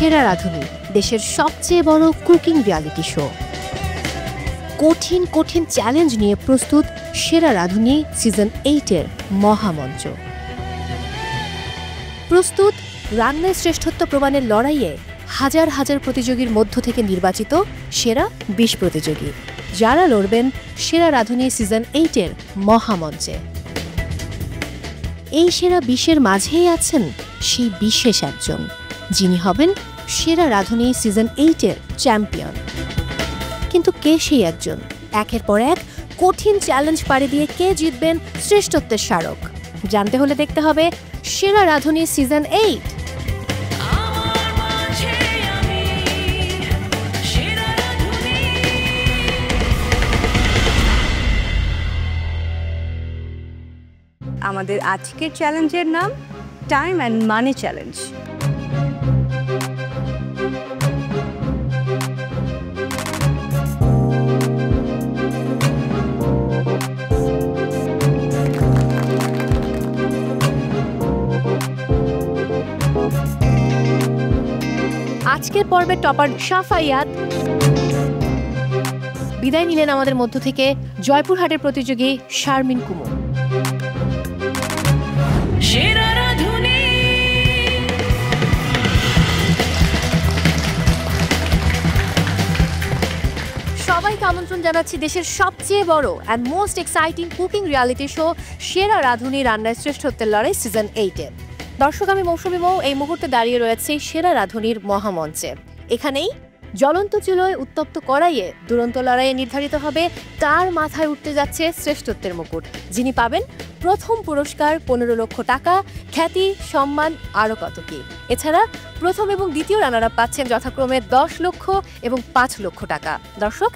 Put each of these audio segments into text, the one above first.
সেরা রাঁধুনি দেশের সবচেয়ে বড় কুকিং রিয়ালিটি শো। কঠিন কঠিন চ্যালেঞ্জ নিয়ে প্রস্তুত সেরা রাঁধুনি সিজন 8-এর মহামঞ্চ। প্রস্তুত রান্নায় শ্রেষ্ঠত্ব প্রমাণের লড়াইয়ে হাজার হাজার প্রতিযোগীর মধ্য থেকে নির্বাচিত সেরা 20 প্রতিযোগী, যারা লড়বেন সেরা রাঁধুনি সিজন 8-এর মহামঞ্চে। এই সেরা 20-এর মাঝেই আছেন সেই বিশেষ একজন, যিনি হবেন সেরা রাঁধুনি সিজন 8-এর চ্যাম্পিয়ন। কিন্তু কে সেই একজন? একের পর এক কঠিন চ্যালেঞ্জ পাড়ি দিয়ে কে জিতবেন শ্রেষ্ঠত্বের স্মারক? জানতে হলে দেখতে হবে সেরা রাঁধুনি সিজন 8। আমাদের আজকের চ্যালেঞ্জের নাম টাইম অ্যান্ড মানি চ্যালেঞ্জ। আজকের পর্বের টপার সাফাইয়াত বিদায় নিলেন আমাদের মধ্য থেকে জয়পুরহাটের প্রতিযোগী শারমিন কুমু। সবাইকে আমন্ত্রণ জানাচ্ছি দেশের সবচেয়ে বড় and most exciting cooking reality show সেরা রাঁধুনি রান্নায় শ্রেষ্ঠত্বের লড়াই সিজন 8-এ। দর্শক, আমি মৌসুমী মৌ এই মুহূর্তে দাঁড়িয়ে রয়েছে সেরা রাঁধুনির মহামঞ্চে। এখানেই জ্বলন্ত চুলোয় উত্তপ্ত কড়াইয়ে দুরন্ত লড়াইয়ে নির্ধারিত হবে কার মাথায় উঠতে যাচ্ছে শ্রেষ্ঠত্বের মুকুট, যিনি পাবেন প্রথম পুরস্কার 15 লক্ষ টাকা, খ্যাতি, সম্মান, আরও কত কি। এছাড়া প্রথম এবং দ্বিতীয় রানারআপ পাচ্ছেন যথাক্রমে 10 লক্ষ এবং 5 লক্ষ টাকা। দর্শক,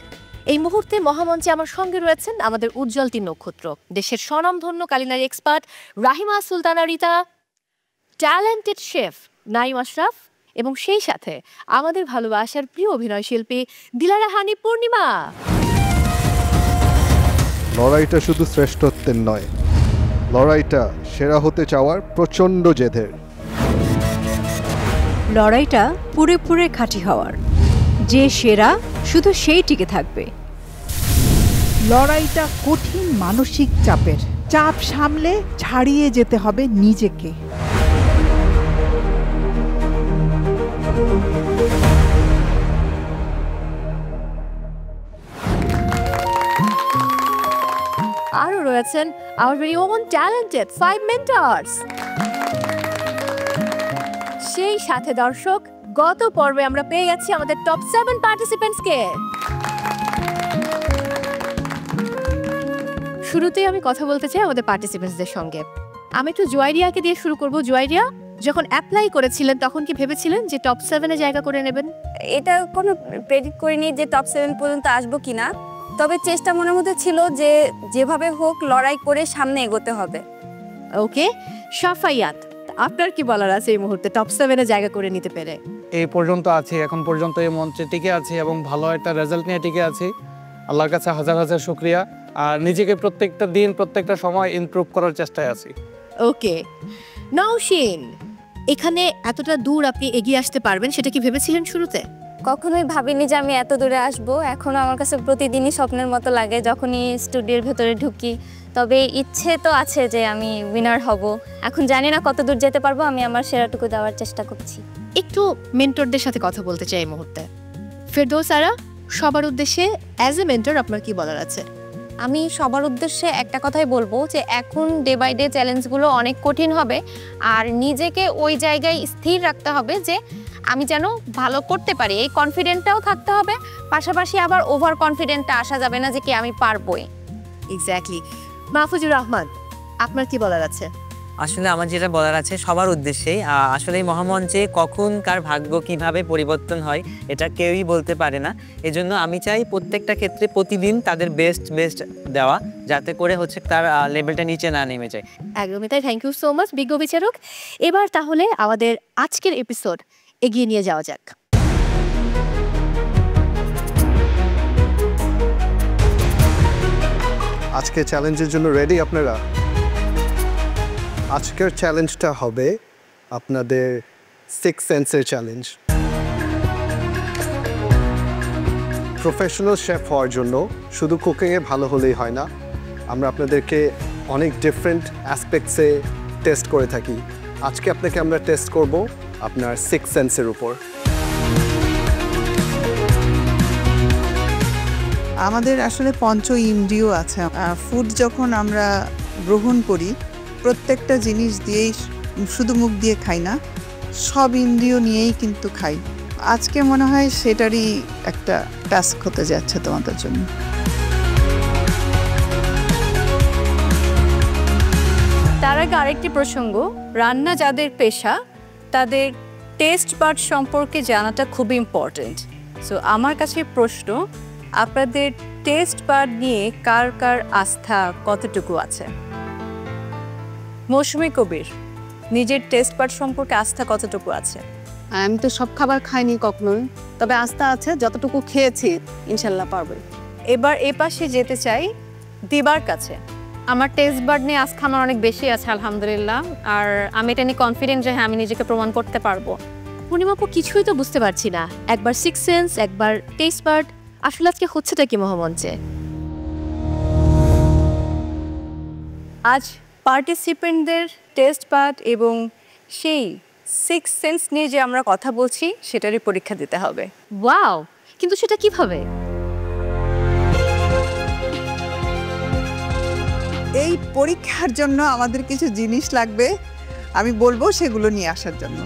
এই মুহূর্তে মহামঞ্চে আমার সঙ্গে রয়েছেন আমাদের উজ্জ্বল 3 নক্ষত্র, দেশের স্বনামধন্য culinary expert Rahima Sultana Rita, talented chef Naim Ashraf এবং সেই সাথে আমাদের ভালোবাসার প্রিয় অভিনয় শিল্পী দিলারা হানি পূর্ণিমা। লড়াইটা শুধু শ্রেষ্ঠত্বের নয়, লড়াইটা সেরা হতে চাওয়ার প্রচণ্ড জেদের। লড়াইটা পুরে খাঁটি হওয়ার, যে সেরা শুধু সেই টিকে থাকবে। লড়াইটা কঠিন মানসিক চাপের, চাপ সামলে ছাড়িয়ে যেতে হবে নিজেকে। আরও রয়েছেন our very own talented 5 mentors। সেই সাথে দর্শক, গত পর্বে আমরা পেয়ে গেছি আমাদের টপ 7 পার্টিসিপেন্টসকে। শুরুতেই আমি কথা বলতে চাই আমাদের পার্টিসিপেন্টসদের সঙ্গে। আমি একটু জুয়াইরিয়াকে দিয়ে শুরু করব। জুয়াইরিয়া, যখন অ্যাপ্লাই করেছিলেন তখন কি ভেবেছিলেন যে টপ 7-এ জায়গা করে নেবেন? এটা কোনো প্রেডিক্ট করিনি যে টপ 7 পর্যন্ত আসবো কিনা, তবে চেষ্টা মনের মধ্যে ছিল যে যেভাবে হোক লড়াই করে সামনে এগোতে হবে। ওকে, সাফাইয়াত, আপনার কি বলার আছে এই মুহূর্তে টপ 7-এ জায়গা করে নিতে পেরে? এই পর্যন্ত আছি, এখন পর্যন্ত এই মঞ্চে টিকে আছি এবং ভালো একটা রেজাল্ট নিয়ে টিকে আছি। আল্লাহর কাছে হাজার হাজার শুকরিয়া। আর নিজেকে প্রত্যেকটা দিন প্রত্যেকটা সময় ইমপ্রুভ করার চেষ্টায় আছি। ওকে, নওশিন, এখানে এতটা দূর আপনি এগিয়ে আসতে পারবেন সেটা কি ভেবেছিলেন শুরুতে? কখনোই ভাবিনি যে আমি এত দূরে আসবো। এখনও আমার কাছে প্রতিদিনই স্বপ্নের মতো লাগে যখনই স্টুডিওর ভেতরে ঢুকি। তবে ইচ্ছে তো আছে যে আমি উইনার হব। এখন জানি না কত দূর যেতে পারবো, আমি আমার সেরাটুকু দেওয়ার চেষ্টা করছি। একটু মেন্টরদের সাথে কথা বলতে চাই এই মুহূর্তে। ফেরদৌস আরা, সবার উদ্দেশ্যে অ্যাজ এ মেন্টর আপনার কি বলার আছে? আমি সবার উদ্দেশ্যে একটা কথাই বলবো যে এখন ডে বাই ডে চ্যালেঞ্জগুলো অনেক কঠিন হবে, আর নিজেকে ওই জায়গায় স্থির রাখতে হবে যে আমি যেন ভালো করতে পারি, এই কনফিডেন্টটাও থাকতে হবে। পাশাপাশি আবার ওভার কনফিডেন্টটা আসা যাবে না যে কি আমি পারবোই। এক্স্যাক্টলি। মাহফুজুর রহমান, আপনার কি বলার আছে? আসলে আমার যেটা বলার আছে সবার উদ্দেশ্যেই, আসলে এই মহামঞ্চে কখন কার ভাগ্য কিভাবে পরিবর্তন হয় এটা কেউই বলতে পারে না। এজন্য আমি চাই প্রত্যেকটা ক্ষেত্রে প্রতিদিন তাদের বেস্ট দেওয়া, যাতে করে হচ্ছে তার লেভেলটা নিচে না নেমে যায়। একদমই তাই। থ্যাংক ইউ সো মাচ বিজ্ঞ বিচারক। এবার তাহলে আমাদের আজকের এপিসোড এগিয়ে নিয়ে যাওয়া যাক। আজকে চ্যালেঞ্জের জন্য রেডি আপনারা? আজকের চ্যালেঞ্জটা হবে আপনাদের 6 সেন্সের চ্যালেঞ্জ। প্রফেশনাল শেফ হওয়ার জন্য শুধু কুকিংয়ে ভালো হলেই হয় না, আমরা আপনাদেরকে অনেক ডিফারেন্ট অ্যাসপেক্টসে টেস্ট করে থাকি। আজকে আপনাকে আমরা টেস্ট করব আপনার সিক্স সেন্সের উপর। আমাদের আসলে পঞ্চ ইন্দ্রিয় আছে। ফুড যখন আমরা গ্রহণ করি, প্রত্যেকটা জিনিস দিয়েই শুধু মুখ দিয়ে খাই না, সব ইন্দ্রিয় নিয়েই কিন্তু খাই। আজকে মনে হয় সেটারই একটা টাস্ক হতে যাচ্ছে তোমাদের জন্য। তার আগে আরেকটি প্রসঙ্গ, রান্না যাদের পেশা তাদের টেস্ট বাড সম্পর্কে জানাটা খুব ইম্পর্ট্যান্ট। সো আমার কাছে প্রশ্ন, আপনাদের টেস্ট বাড নিয়ে কার কার আস্থা কতটুকু আছে? মৌসুমী কবির, নিজের টেস্ট বাড সম্পর্কে আস্থা কতটুকু আছে? আমি তো সব খাবার খাইনি কখনোই, তবে আস্থা আছে, যতটুকু খেয়েছি ইনশাল্লাহ পারবে। এবার এ পাশে যেতে চাই দিবার কাছে। আমার টেস্ট বাড নিয়ে আস্থা আমার অনেক বেশি আছে আলহামদুলিল্লাহ, আর আমি এটা নিয়ে কনফিডেন্ট যে হ্যাঁ আমি নিজেকে প্রমাণ করতে পারবো। পূর্ণিমাপু কিছুই তো বুঝতে পারছি না, একবার সিক্স সেন্স একবার টেস্ট বাড, আসলে আজকে হচ্ছেটা কি মহামঞ্চে? আজ পার্টিসিপেন্টদের টেস্ট বাড এবং সেই সিক্স সেন্স নিয়ে যে আমরা কথা বলছি সেটারই পরীক্ষা দিতে হবে। ওয়াও, কিন্তু সেটা কিভাবে? এই পরীক্ষার জন্য আমাদের কিছু জিনিস লাগবে, আমি বলবো সেগুলো নিয়ে আসার জন্য।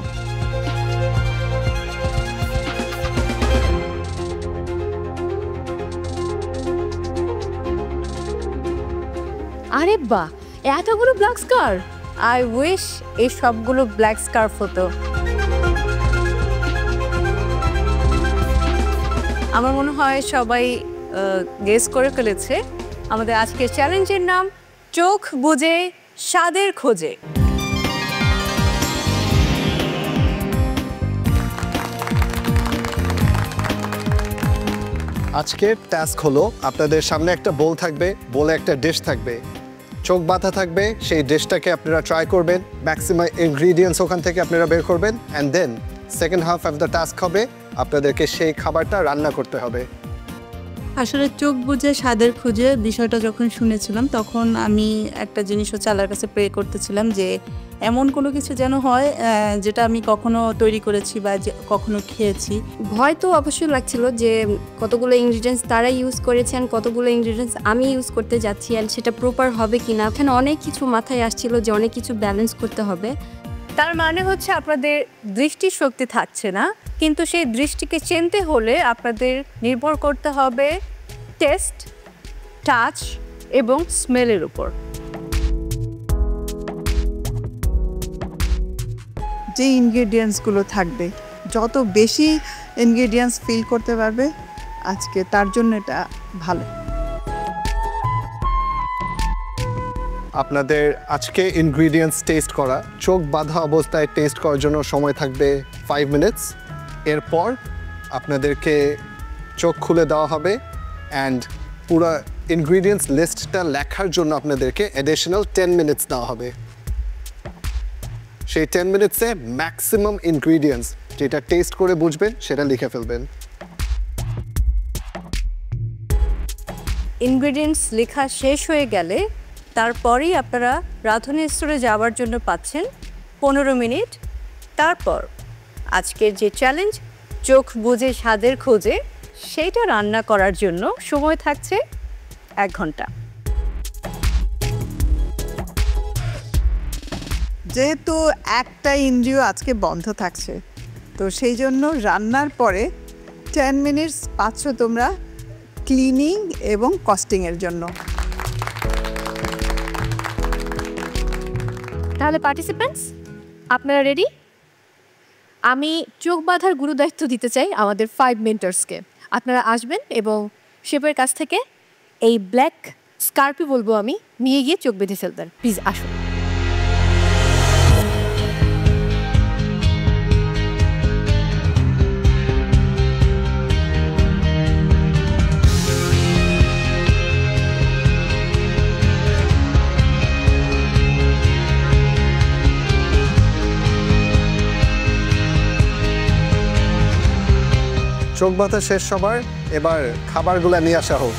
আরে বাহ, এতগুলো ব্ল্যাক স্কার! আই উইশ এই সবগুলো ব্ল্যাক স্কার্ফ হতো। আমার মনে হয় সবাই গেস করে ফেলেছে। আমাদের আজকের চ্যালেঞ্জের নাম চোখ বুজে স্বাদের খোঁজে। আজকের টাস্ক হলো, আপনাদের সামনে একটা বোল থাকবে, বোলে একটা ডিশ থাকবে, চোখ বাঁধা থাকবে, সেই ডিশটাকে আপনারা ট্রাই করবেন, ম্যাক্সিমাম ইনগ্রিডিয়েন্টস ওখান থেকে আপনারা বের করবেন, and then second half of the task হবে আপনাদেরকে সেই খাবারটা রান্না করতে হবে। আসলে চোখ বুজে স্বাদের খুঁজে বিষয়টা যখন শুনেছিলাম তখন আমি একটা জিনিস হচ্ছে আল্লাহর কাছে প্রে করতেছিলাম যে এমন কোনো কিছু যেন হয় যেটা আমি কখনো তৈরি করেছি বা কখনো খেয়েছি। ভয় তো অবশ্যই লাগছিল যে কতগুলো ইনগ্রিডিয়েন্টস তারা ইউজ করেছেন, কতগুলো ইনগ্রিডিয়েন্টস আমি ইউজ করতে যাচ্ছি, অ্যান্ড সেটা প্রপার হবে কিনা। এখানে অনেক কিছু মাথায় আসছিল যে অনেক কিছু ব্যালেন্স করতে হবে। তার মানে হচ্ছে আপনাদের দৃষ্টিশক্তি থাকছে না, কিন্তু সেই দৃষ্টিকে চিনতে হলে আপনাদের নির্ভর করতে হবে টেস্ট, টাচ এবং স্মেলের উপর। যে ইনগ্রেডিয়েন্টসগুলো থাকবে, যত বেশি ইনগ্রেডিয়েন্টস ফিল করতে পারবে আজকে, তার জন্য এটা ভালো। আপনাদের আজকে ইনগ্রিডিয়েন্টস টেস্ট করা, চোখ বাঁধা অবস্থায় টেস্ট করার জন্য সময় থাকবে 5 মিনিটস। এরপর আপনাদেরকে চোখ খুলে দেওয়া হবে অ্যান্ড পুরো ইনগ্রিডিয়েন্টস লিস্টটা লেখার জন্য আপনাদেরকে অ্যাডিশনাল 10 মিনিটস দেওয়া হবে। সেই 10 মিনিটসে ম্যাক্সিমাম ইনগ্রিডিয়েন্টস যেটা টেস্ট করে বুঝবেন সেটা লিখে ফেলবেন। ইনগ্রিডিয়েন্টস লেখা শেষ হয়ে গেলে তারপরেই আপনারা রাঁধুনি স্তরে যাওয়ার জন্য পাচ্ছেন 15 মিনিট। তারপর আজকের যে চ্যালেঞ্জ চোখ বুজে স্বাদের খোঁজে, সেইটা রান্না করার জন্য সময় থাকছে 1 ঘন্টা। যেহেতু একটা ইন্দ্রিয় আজকে বন্ধ থাকছে, তো সেই জন্য রান্নার পরে 10 মিনিটস পাচ্ছ তোমরা ক্লিনিং এবং কস্টিংয়ের জন্য। তাহলে পার্টিসিপেন্টস আপনারা রেডি? আমি চোখ বাঁধার গুরুদায়িত্ব দিতে চাই আমাদের 5 মেন্টরসকে। আপনারা আসবেন এবং শেফের কাছ থেকে এই ব্ল্যাক স্কার্পি বলবো আমি, নিয়ে গিয়ে চোখ বেঁধে ফেলবেন। প্লিজ আসুন। চোখ বাঁধা শেষ সবার, এবার খাবারগুলো নিয়ে আসা হোক।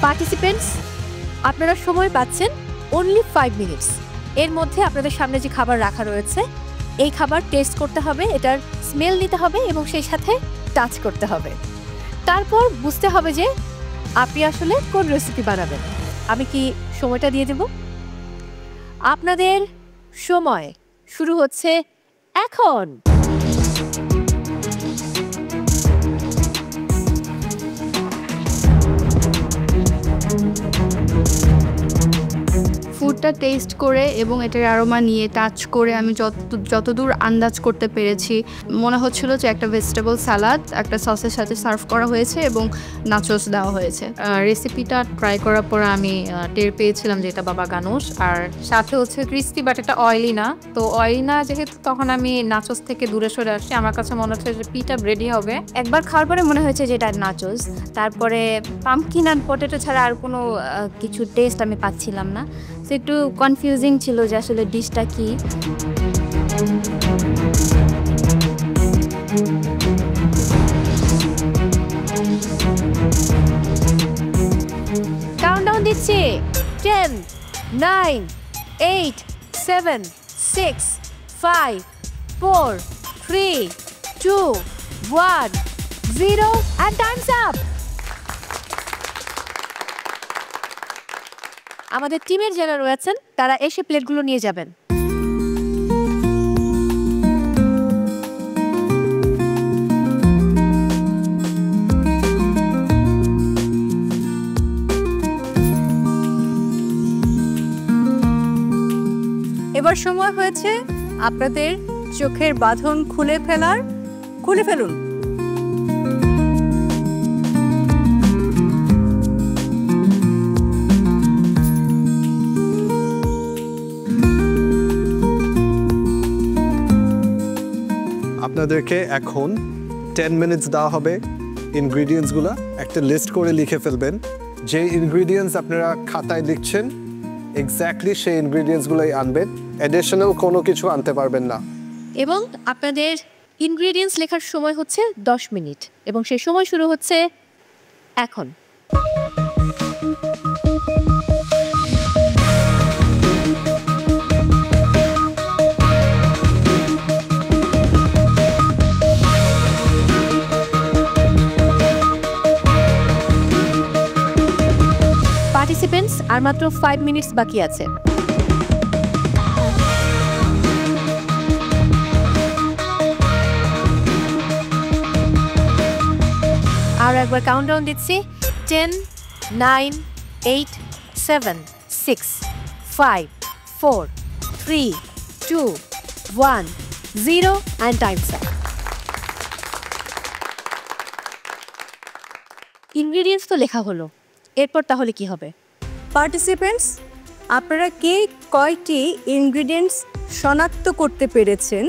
পার্টিসিপেন্টস, আপনারা সময় পাচ্ছেন অনলি 5 মিনিটস। এর মধ্যে আপনাদের সামনে যে খাবার রাখা রয়েছে এই খাবার টেস্ট করতে হবে, এটার স্মেল নিতে হবে এবং সেই সাথে টাচ করতে হবে। তারপর বুঝতে হবে যে আপনি আসলে কোন রেসিপি বানাবেন। আমি কি সময়টা দিয়ে দেব? আপনাদের সময় শুরু হচ্ছে এখন। ফুডটা টেস্ট করে এবং এটার অ্যারোমা নিয়ে টাচ করে আমি যতদূর আন্দাজ করতে পেরেছি মনে হচ্ছিল যে একটা ভেজিটেবল সালাদ একটা সসের সাথে সার্ভ করা হয়েছে এবং নাচোস দেওয়া হয়েছে। রেসিপিটা ট্রাই করার পর আমি টের পেয়েছিলাম যে এটা বাবা গানুশ, আর সাথে হচ্ছে ক্রিস্পি, বাট এটা অয়েলি না। তো অয়েলি না যেহেতু তখন আমি নাচোস থেকে দূরে সরে আসছি, আমার কাছে মনে হচ্ছে যে পিটা রেডি হবে। একবার খাওয়ার পরে মনে হয়েছে যে এটা নাচোস, তারপরে পাম্পকিন আর পটেটো ছাড়া আর কোনো কিছু টেস্ট আমি পাচ্ছিলাম না। সো একটু কনফিউজিং ছিল যে আসলে ডিশটা কি। কাউন্টডাউন দিচ্ছি। 10, 9, 8, 7, 6, 5, 4, 3, 2, 1, 0 and time's up. আমাদের টিমের যারা রয়েছেন তারা এসে প্লেটগুলো নিয়ে যাবেন। এবার সময় হয়েছে আপনাদের চোখের বাঁধন খুলে ফেলুন। আপনাদেরকে এখন 10 মিনিটস দেওয়া হবে। ইনগ্রিডিয়েন্টসগুলো একটা লিস্ট করে লিখে ফেলবেন। যে ইনগ্রিডিয়েন্টস আপনারা খাতায় লিখছেন এক্স্যাক্টলি সেই ইনগ্রিডিয়েন্টসগুলোই আনবেন, অ্যাডিশনাল কোনো কিছু আনতে পারবেন না। এবং আপনাদের ইনগ্রিডিয়েন্টস লেখার সময় হচ্ছে 10 মিনিট এবং সেই সময় শুরু হচ্ছে এখন। পার্টিসিপেন্টস, আর মাত্র 5 মিনিটস বাকি আছে। আর একবার কাউন্টডাউন দিচ্ছি। 10, 9, 8, 7, 6, 5, 4, 3, 2, 1, 0 and time's up. ইনগ্রিডিয়েন্টস তো লেখা হলো, এরপর তাহলে কি হবে? পার্টিসিপেন্টস, আপনারা কে কয়টি ইনগ্রিডিয়েন্টস শনাক্ত করতে পেরেছেন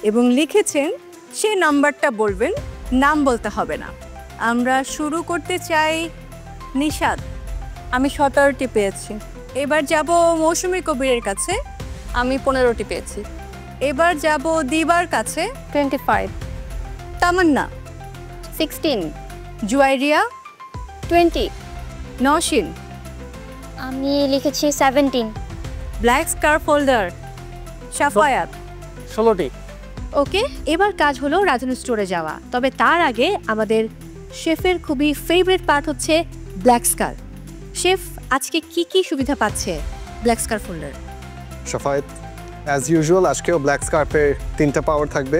এবং লিখেছেন সেই নাম্বারটা বলবেন, নাম বলতে হবে না। আমরা শুরু করতে চাই নিশাদ। আমি 17টি পেয়েছি। এবার যাব মৌসুমী কবিরের কাছে। আমি 15টি পেয়েছি। এবার যাব দিবার কাছে। 25, তামান্না। 16, জুয়াইরিয়া। 20, নওশিন। আমি লিখেছি 17। Black scarf holder Shafayat. 16টি। ওকে, এবার কাজ হলো রাজনী স্টোরে যাওয়া। তবে তার আগে আমাদের শেফের খুবই ফেভারিট পার্ট হচ্ছে ব্ল্যাক স্কার্ফ। শেফ আজকে কি কি সুবিধা পাচ্ছে black scarf holder? Shafayat, as usual আজকেও ব্ল্যাক স্কার্ফের 3টা পাওয়ার থাকবে।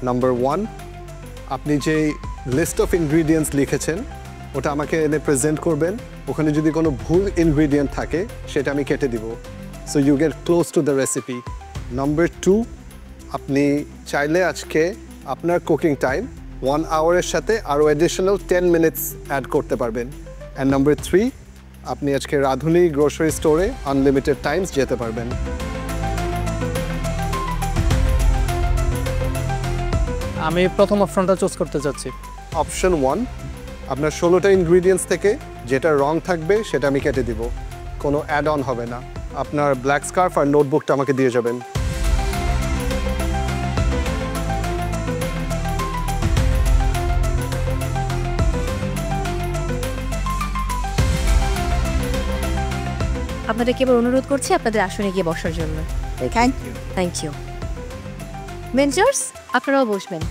নাম্বার 1, আপনি যেই লিস্ট অফ ইনগ্রিডিয়েন্টস লিখেছেন ওটা আমাকে এনে প্রেজেন্ট করবেন। ওখানে যদি কোনো ভুল ইনগ্রিডিয়েন্ট থাকে সেটা আমি কেটে দিব, so you get close to the recipe. Number 2, আপনি চাইলে আজকে আপনার কুকিং টাইম 1 আওয়ারের সাথে আরও অ্যাডিশনাল 10 মিনিটস অ্যাড করতে পারবেন। অ্যান্ড নাম্বার 3, আপনি আজকে রাঁধুনি গ্রোসারি স্টোরে আনলিমিটেড টাইমস যেতে পারবেন। আমি প্রথম অপশনটা চুজ করতে চাচ্ছি। অপশন 1, আপনার 16টা ইনগ্রিডিয়েন্টস থেকে যেটা রং থাকবে সেটা আমি কেটে দিব, কোনো অ্যাড অন হবে না। আপনার ব্ল্যাক স্কার্ফ আর নোটবুকটা আমাকে দিয়ে যাবেন। আপনাদেরকে এবার অনুরোধ করছি আপনাদের আসনে গিয়ে বসার জন্য। Thank you. মেন্টরস, আপনারাও বসবেন।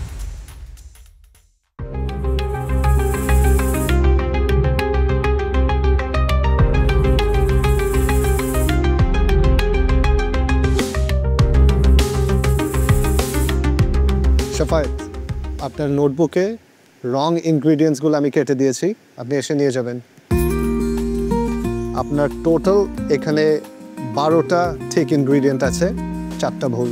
শাফায়েত, আপনার নোটবুকে রং ইনগ্রিডিয়েন্টসগুলো আমি কেটে দিয়েছি, আপনি এসে নিয়ে যাবেন। আপনার টোটাল এখানে 12টা ঠিক ইনগ্রিডিয়েন্ট আছে, 4টা ভুল।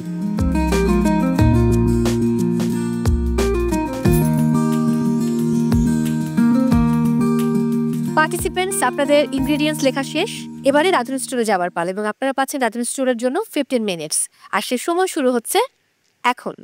পার্টিসিপেন্টস, আপনাদের ইনগ্রিডিয়েন্টস লেখা শেষ। এবারে রাধুনী স্টোরে যাওয়ার পালা এবং আপনারা পাচ্ছেন রাধুনী স্টোরের জন্য 15 মিনিটস। আর সে সময় শুরু হচ্ছে এখন।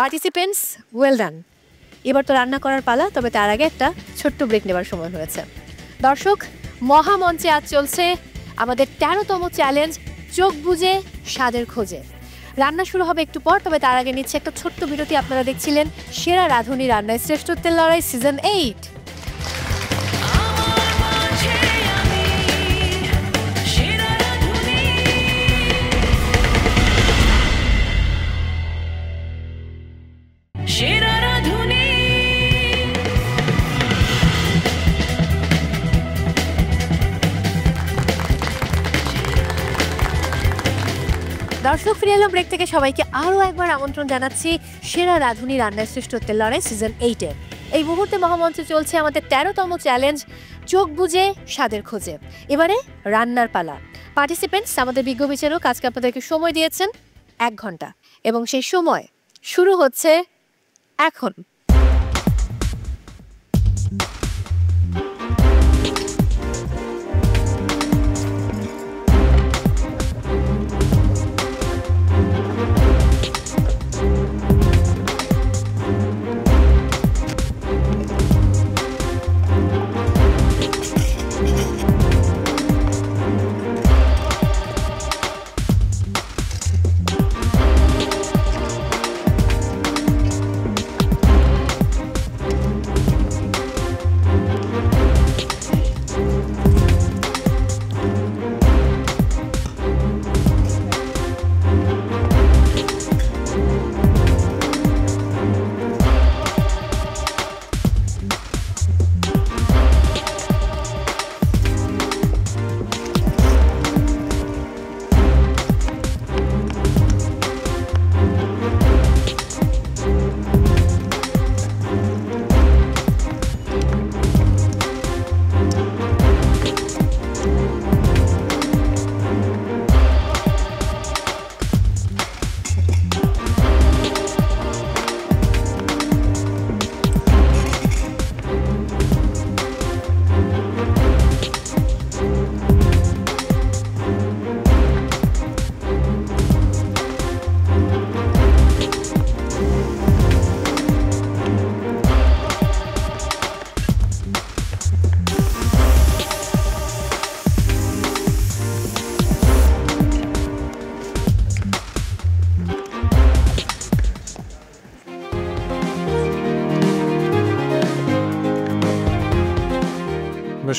Participants, well done. এবার তো রান্না করার পালা, তবে তার আগে একটা ছোট্ট ব্রেক নেবার সময় হয়েছে। দর্শক, মহামঞ্চে আজ চলছে আমাদের 13তম চ্যালেঞ্জ চোখ বুজে স্বাদের খোঁজে। রান্না শুরু হবে একটু পর, তবে তার আগে নিচ্ছে একটা ছোট্ট বিরতি। আপনারা দেখছিলেন সেরা রাঁধুনি রান্নায় শ্রেষ্ঠত্বের লড়াই সিজন 8। দর্শক, ফিরে এলাম ব্রেক থেকে। সবাইকে আরও একবার আমন্ত্রণ জানাচ্ছি সেরা রাঁধুনি রান্নার শ্রেষ্ঠত্বের লড়াই সিজন 8-এ। এই মুহূর্তে মহামঞ্চে চলছে আমাদের 13তম চ্যালেঞ্জ চোখ বুজে স্বাদের খোঁজে। এবারে রান্নার পালা। পার্টিসিপেন্টস, আমাদের বিজ্ঞ বিচারক আজকে আপনাদেরকে সময় দিয়েছেন 1 ঘন্টা এবং সেই সময় শুরু হচ্ছে এখন।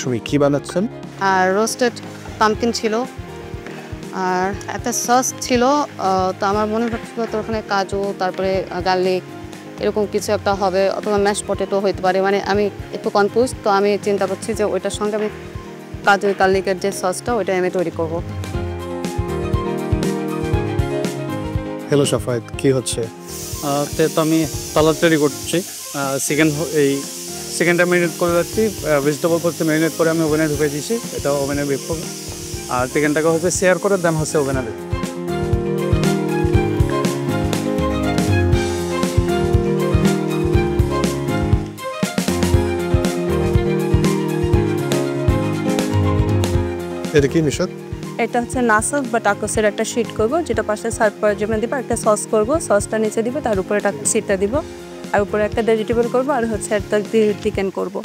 সুমি, কি বানাচ্ছেন? আর রোস্টেড পাম্পকিন ছিল, আর একটা সস ছিল, তো আমার মনে হচ্ছিল তো ওখানে কাজু, তারপরে গার্লিক এরকম কিছু একটা হবে, অথবা ম্যাশ পটেটো হইতে পারে। মানে আমি একটু কনফিউজ, তো আমি চিন্তা করছি যে ওইটার সঙ্গে আমি কাজু গার্লিকের যে সসটা ওইটা আমি তৈরি করব। হ্যালো সাফায়েত, কি হচ্ছে? তো আমি সালাদ তৈরি করছি। চিকেনটা ম্যারিনেট করে রাখছি, ভেজিটেবল করতে ম্যারিনেট করে আমি ওভেনে ঢুকে দিয়েছি, এটা ওভেনে বেক করবো। আর চিকেনটাকে হচ্ছে শেয়ার করে দেন হচ্ছে ওভেনে দেবো। এটা কি নিশাত? এটা হচ্ছে নাসফ বা টাকোসের একটা শিট করব, যেটা পাশে সার্ভ করার জন্য দিব। একটা সস করব, সসটা নিচে দিব, তার উপরে শিটটা দিব, আর উপরে একটা ভেজিটেবল করব, আর হচ্ছে একটা চিকেন করব।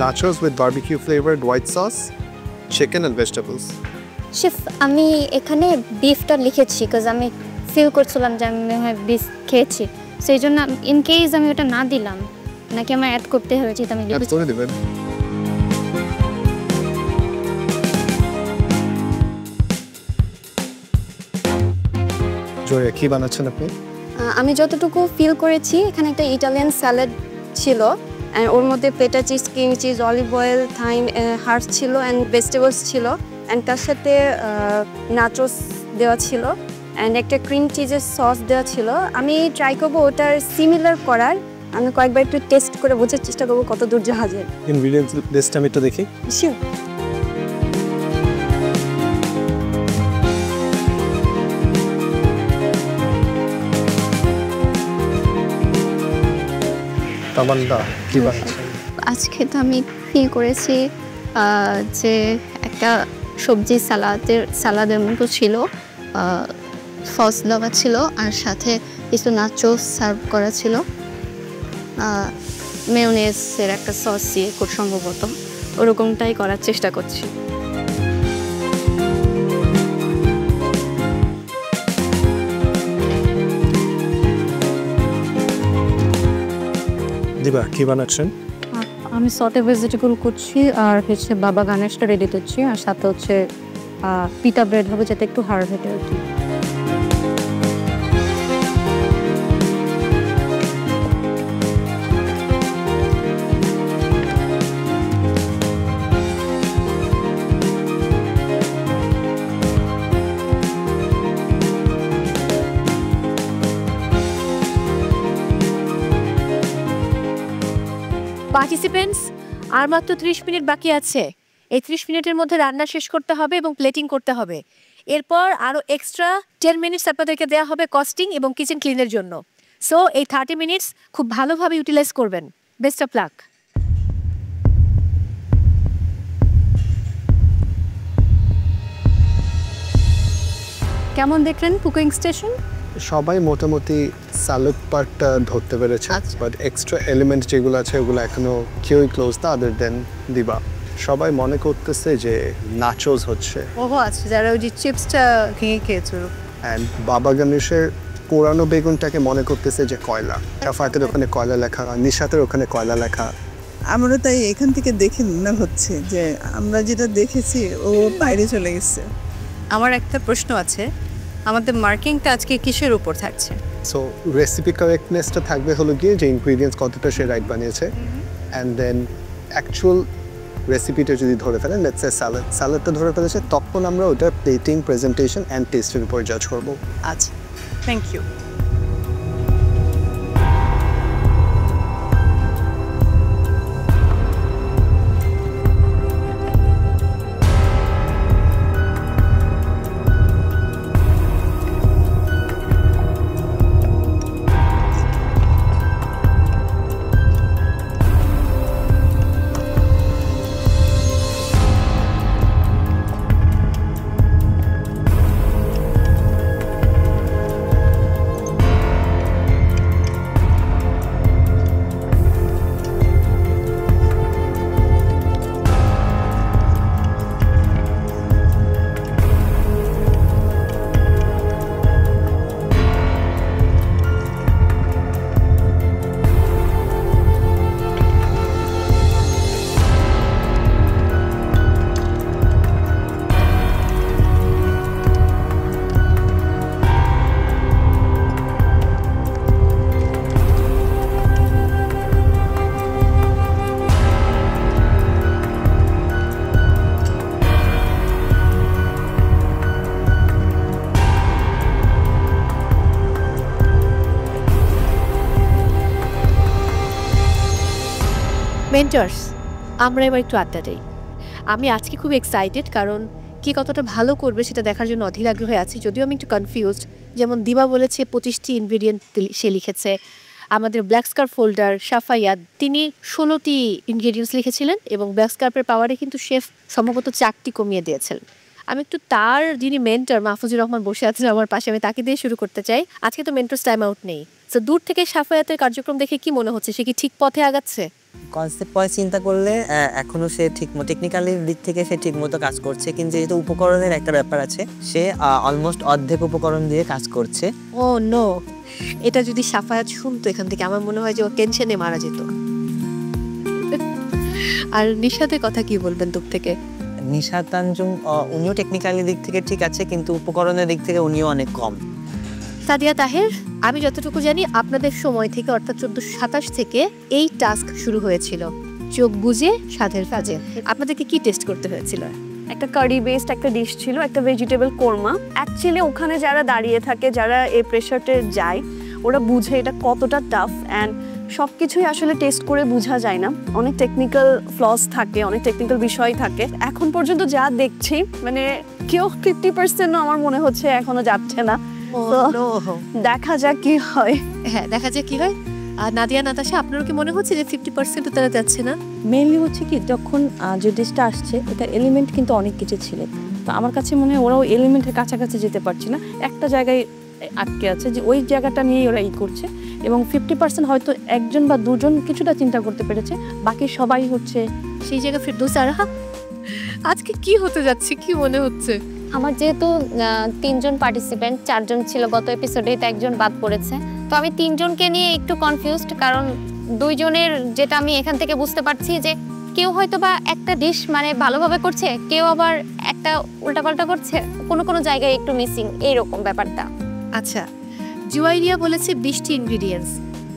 Nachos with barbecue flavored white sauce, chicken and vegetables. Chef, আমি এখানে বিফটা লিখেছি বিকজ আমি ফিল করছিলাম যে আমি মনে হয় বিফ খেয়েছি, সেই জন্য ইন কেস আমি ওটা না দিলাম নাকি আমার অ্যাড করতে হয়েছে, আমি অ্যাড করে দিবেন। জয়া, কি বানাচ্ছেন আপনি? আমি যতটুকু ফিল করেছি, এখানে একটা ইটালিয়ান স্যালাড ছিল, অ্যান্ড ওর মধ্যে পেটা cheese, cream cheese, olive oil, thyme, herbs ছিল, অ্যান্ড ভেজিটেবলস ছিল, অ্যান্ড তার সাথে নাচোস দেওয়া ছিল, অ্যান্ড একটা ক্রিম চিজের সস দেওয়া ছিল। আমি ট্রাই করবো ওটার সিমিলার করার, আমি কয়েকবার একটু টেস্ট করে বোঝার চেষ্টা করবো কত দূর জাহাজের। ইনগ্রেডিয়েন্টস লিস্ট আমি একটু দেখি। শিওর। তামান্না, কি বানাচ্ছেন? আজকে তো আমি ফিল করেছি যে একটা সবজি সালাদের মতো ছিল, সস দেওয়া ছিল, আর সাথে কিছু নাচোস সার্ভ করা ছিল, মেয়োনেজের একটা সস দিয়ে খুব সম্ভবত ওরকমটাই করার চেষ্টা করছি। দিবা, কি বানাচ্ছেন? আমি সটে ভেজিটেবল করছি, আর হচ্ছে বাবা গানেশটা রেডি করছি, আর সাথে হচ্ছে পিটা ব্রেড হবে, যাতে একটু হার্ড হবে আর কি। পার্টিসিপেন্টস, আর মাত্র 30 মিনিট বাকি আছে। এই 30 মিনিটের মধ্যে রান্না শেষ করতে হবে এবং প্লেটিং করতে হবে। এরপর আরও এক্সট্রা 10 মিনিটস আপনাদেরকে দেওয়া হবে কস্টিং এবং কিচেন ক্লিনের জন্য। সো এই 30 মিনিটস খুব ভালোভাবে ইউটিলাইজ করবেন। Best of luck. কেমন দেখলেন কুকিং স্টেশন? সবাই মোটামুটি স্যালাড পার্টটা ধরতে পেরেছে, বাট এক্সট্রা এলিমেন্ট যেগুলো আছে ওগুলো এখনো কেউই ক্লোজ না, আদার দেন দিবা। সবাই মনে করতেছে যে নাচোস হচ্ছে। ওহো, আচ্ছা, যারা ওই যে চিপসটা ভেঙে খেয়েছিল। অ্যান্ড বাবা গণেশের পোড়ানো বেগুনটাকে মনে করতেছে যে কয়লা। সাফায়েতের ওখানে কয়লা লেখা, নিশাতের ওখানে কয়লা লেখা। আমরা তাই এখান থেকে দেখে মনে হচ্ছে যে আমরা যেটা দেখেছি ও বাইরে চলে গেছে। আমার একটা প্রশ্ন আছে, আমাদের মার্কিংটা আজকে কিসের উপর থাকছে? সো রেসিপি কারেক্টনেসটা থাকবে হলো গিয়ে যে ইনগ্রিডিয়েন্টস কতটা সে রাইট বানিয়েছে, অ্যান্ড দেন অ্যাকচুয়াল রেসিপিটা যদি ধরে ফেলেন, লেটস সে স্যালাডটা ধরে ফেলেছে, তখন আমরা ওটার প্লেটিং, প্রেজেন্টেশন অ্যান্ড টেস্টের উপর জাজ করবো। আচ্ছা, থ্যাংক ইউ। মেন্টার্স, আমরা এবার একটু আড্ডা দিই। আমি আজকে খুব এক্সাইটেড, কারণ কে কতটা ভালো করবে সেটা দেখার জন্য অধীর আগ্রহে আছি। যদিও আমি একটু কনফিউজড। যেমন দিবা বলেছে 25টি ইনগ্রিডিয়েন্ট সে লিখেছে, আমাদের ব্ল্যাক স্কার্প ফোল্ডার সাফাইয়া তিনি 16টি ইনগ্রিডিয়েন্টস লিখেছিলেন এবং ব্ল্যাক স্কার্পের পাওয়ারে কিন্তু শেফ সম্ভবত 4টি কমিয়ে দিয়েছেন। আমি একটু তার যিনি মেন্টর মাহফুজুর রহমান বসে আছেন আমার পাশে, আমি তাকে দিয়ে শুরু করতে চাই। আজকে তো মেন্টরস টাইম আউট নেই, তো দূর থেকে সাফায়াতের কার্যক্রম দেখে কি মনে হচ্ছে, সে কি ঠিক পথে আগাচ্ছে? কনসেপ্ট পয় চিন্তা করলে এখনো সে টেকনিক্যালি দিক থেকে সে ঠিকমতো কাজ করছে, কিন্তু যেহেতু উপকরণের একটা ব্যাপার আছে, সে অলমোস্ট অর্ধেক উপকরণ দিয়ে কাজ করছে। ও নো, এটা যদি সাফায়াত শুনতো এখান থেকে আমার মনে হয় যে ও টেনশনে মারা যেত। আর নিশাতের কথা কি বলবেন দূর থেকে? নিশাত তানজুম উনিও টেকনিক্যালি দিক থেকে ঠিক আছে, কিন্তু উপকরণের দিক থেকে উনিও অনেক কম। সাদিয়া তাহের, আমি যতটুকু জানি আপনাদের সময় থেকে অর্থাৎ 1427 থেকে এই টাস্ক শুরু হয়েছিল, চোখ বুঝে স্বাদের কাজে। আপনাদেরকে কি টেস্ট করতে হয়েছিল? একটা কারি বেসড একটা ডিশ ছিল, একটা ভেজিটেবল কোরমা। অ্যাকচুয়ালি ওখানে যারা দাঁড়িয়ে থাকে, যারা এই প্রেশারটে যায়, ওরা বুঝে এটা কতটা টাফ, অ্যান্ড সব কিছুই আসলে টেস্ট করে বোঝা যায় না। অনেক টেকনিক্যাল ফ্লস থাকে, অনেক টেকনিক্যাল বিষয় থাকে। এখন পর্যন্ত যা দেখছি মানে কেউ 50% আমার মনে হচ্ছে এখনো যাচ্ছে না। দেখা যাক কি হয়। হ্যাঁ, দেখা যাক কি হয়। নাদিয়া, নাতাশা, আপনারও কি মনে হচ্ছে যে 50% তারা যাচ্ছে না? মেইনলি হচ্ছে কি, যখন যে ডিশটা আসছে এটা এলিমেন্ট কিন্তু অনেক কিছু ছিল, তো আমার কাছে মনে হয় ওরাও এলিমেন্টের কাছাকাছি যেতে পারছে না, একটা জায়গায় আটকে আছে, যে ওই জায়গাটা নিয়েই ওরা করছে। এবং 50% হয়তো একজন বা দুজন কিছুটা চিন্তা করতে পেরেছে, বাকি সবাই হচ্ছে সেই জায়গায়। ফিরদৌস আরাহা, আজকে কি হতে যাচ্ছে, কি মনে হচ্ছে? আমার যেহেতু 3জন পার্টিসিপেন্ট, 4জন ছিল গত এপিসোডে, তো একজন বাদ পড়েছে, তো আমি 3জনকে নিয়ে একটু কনফিউজড। কারণ 2জনের যেটা আমি এখান থেকে বুঝতে পারছি যে কেউ হয়তো বা একটা ডিশ মানে ভালোভাবে করছে, কেউ আবার একটা উল্টাপাল্টা করছে, কোনো জায়গায় একটু মিসিং, এইরকম ব্যাপারটা। আচ্ছা, জুয়াইরিয়া বলেছে 20টি ইনগ্রিডিয়েন্টস।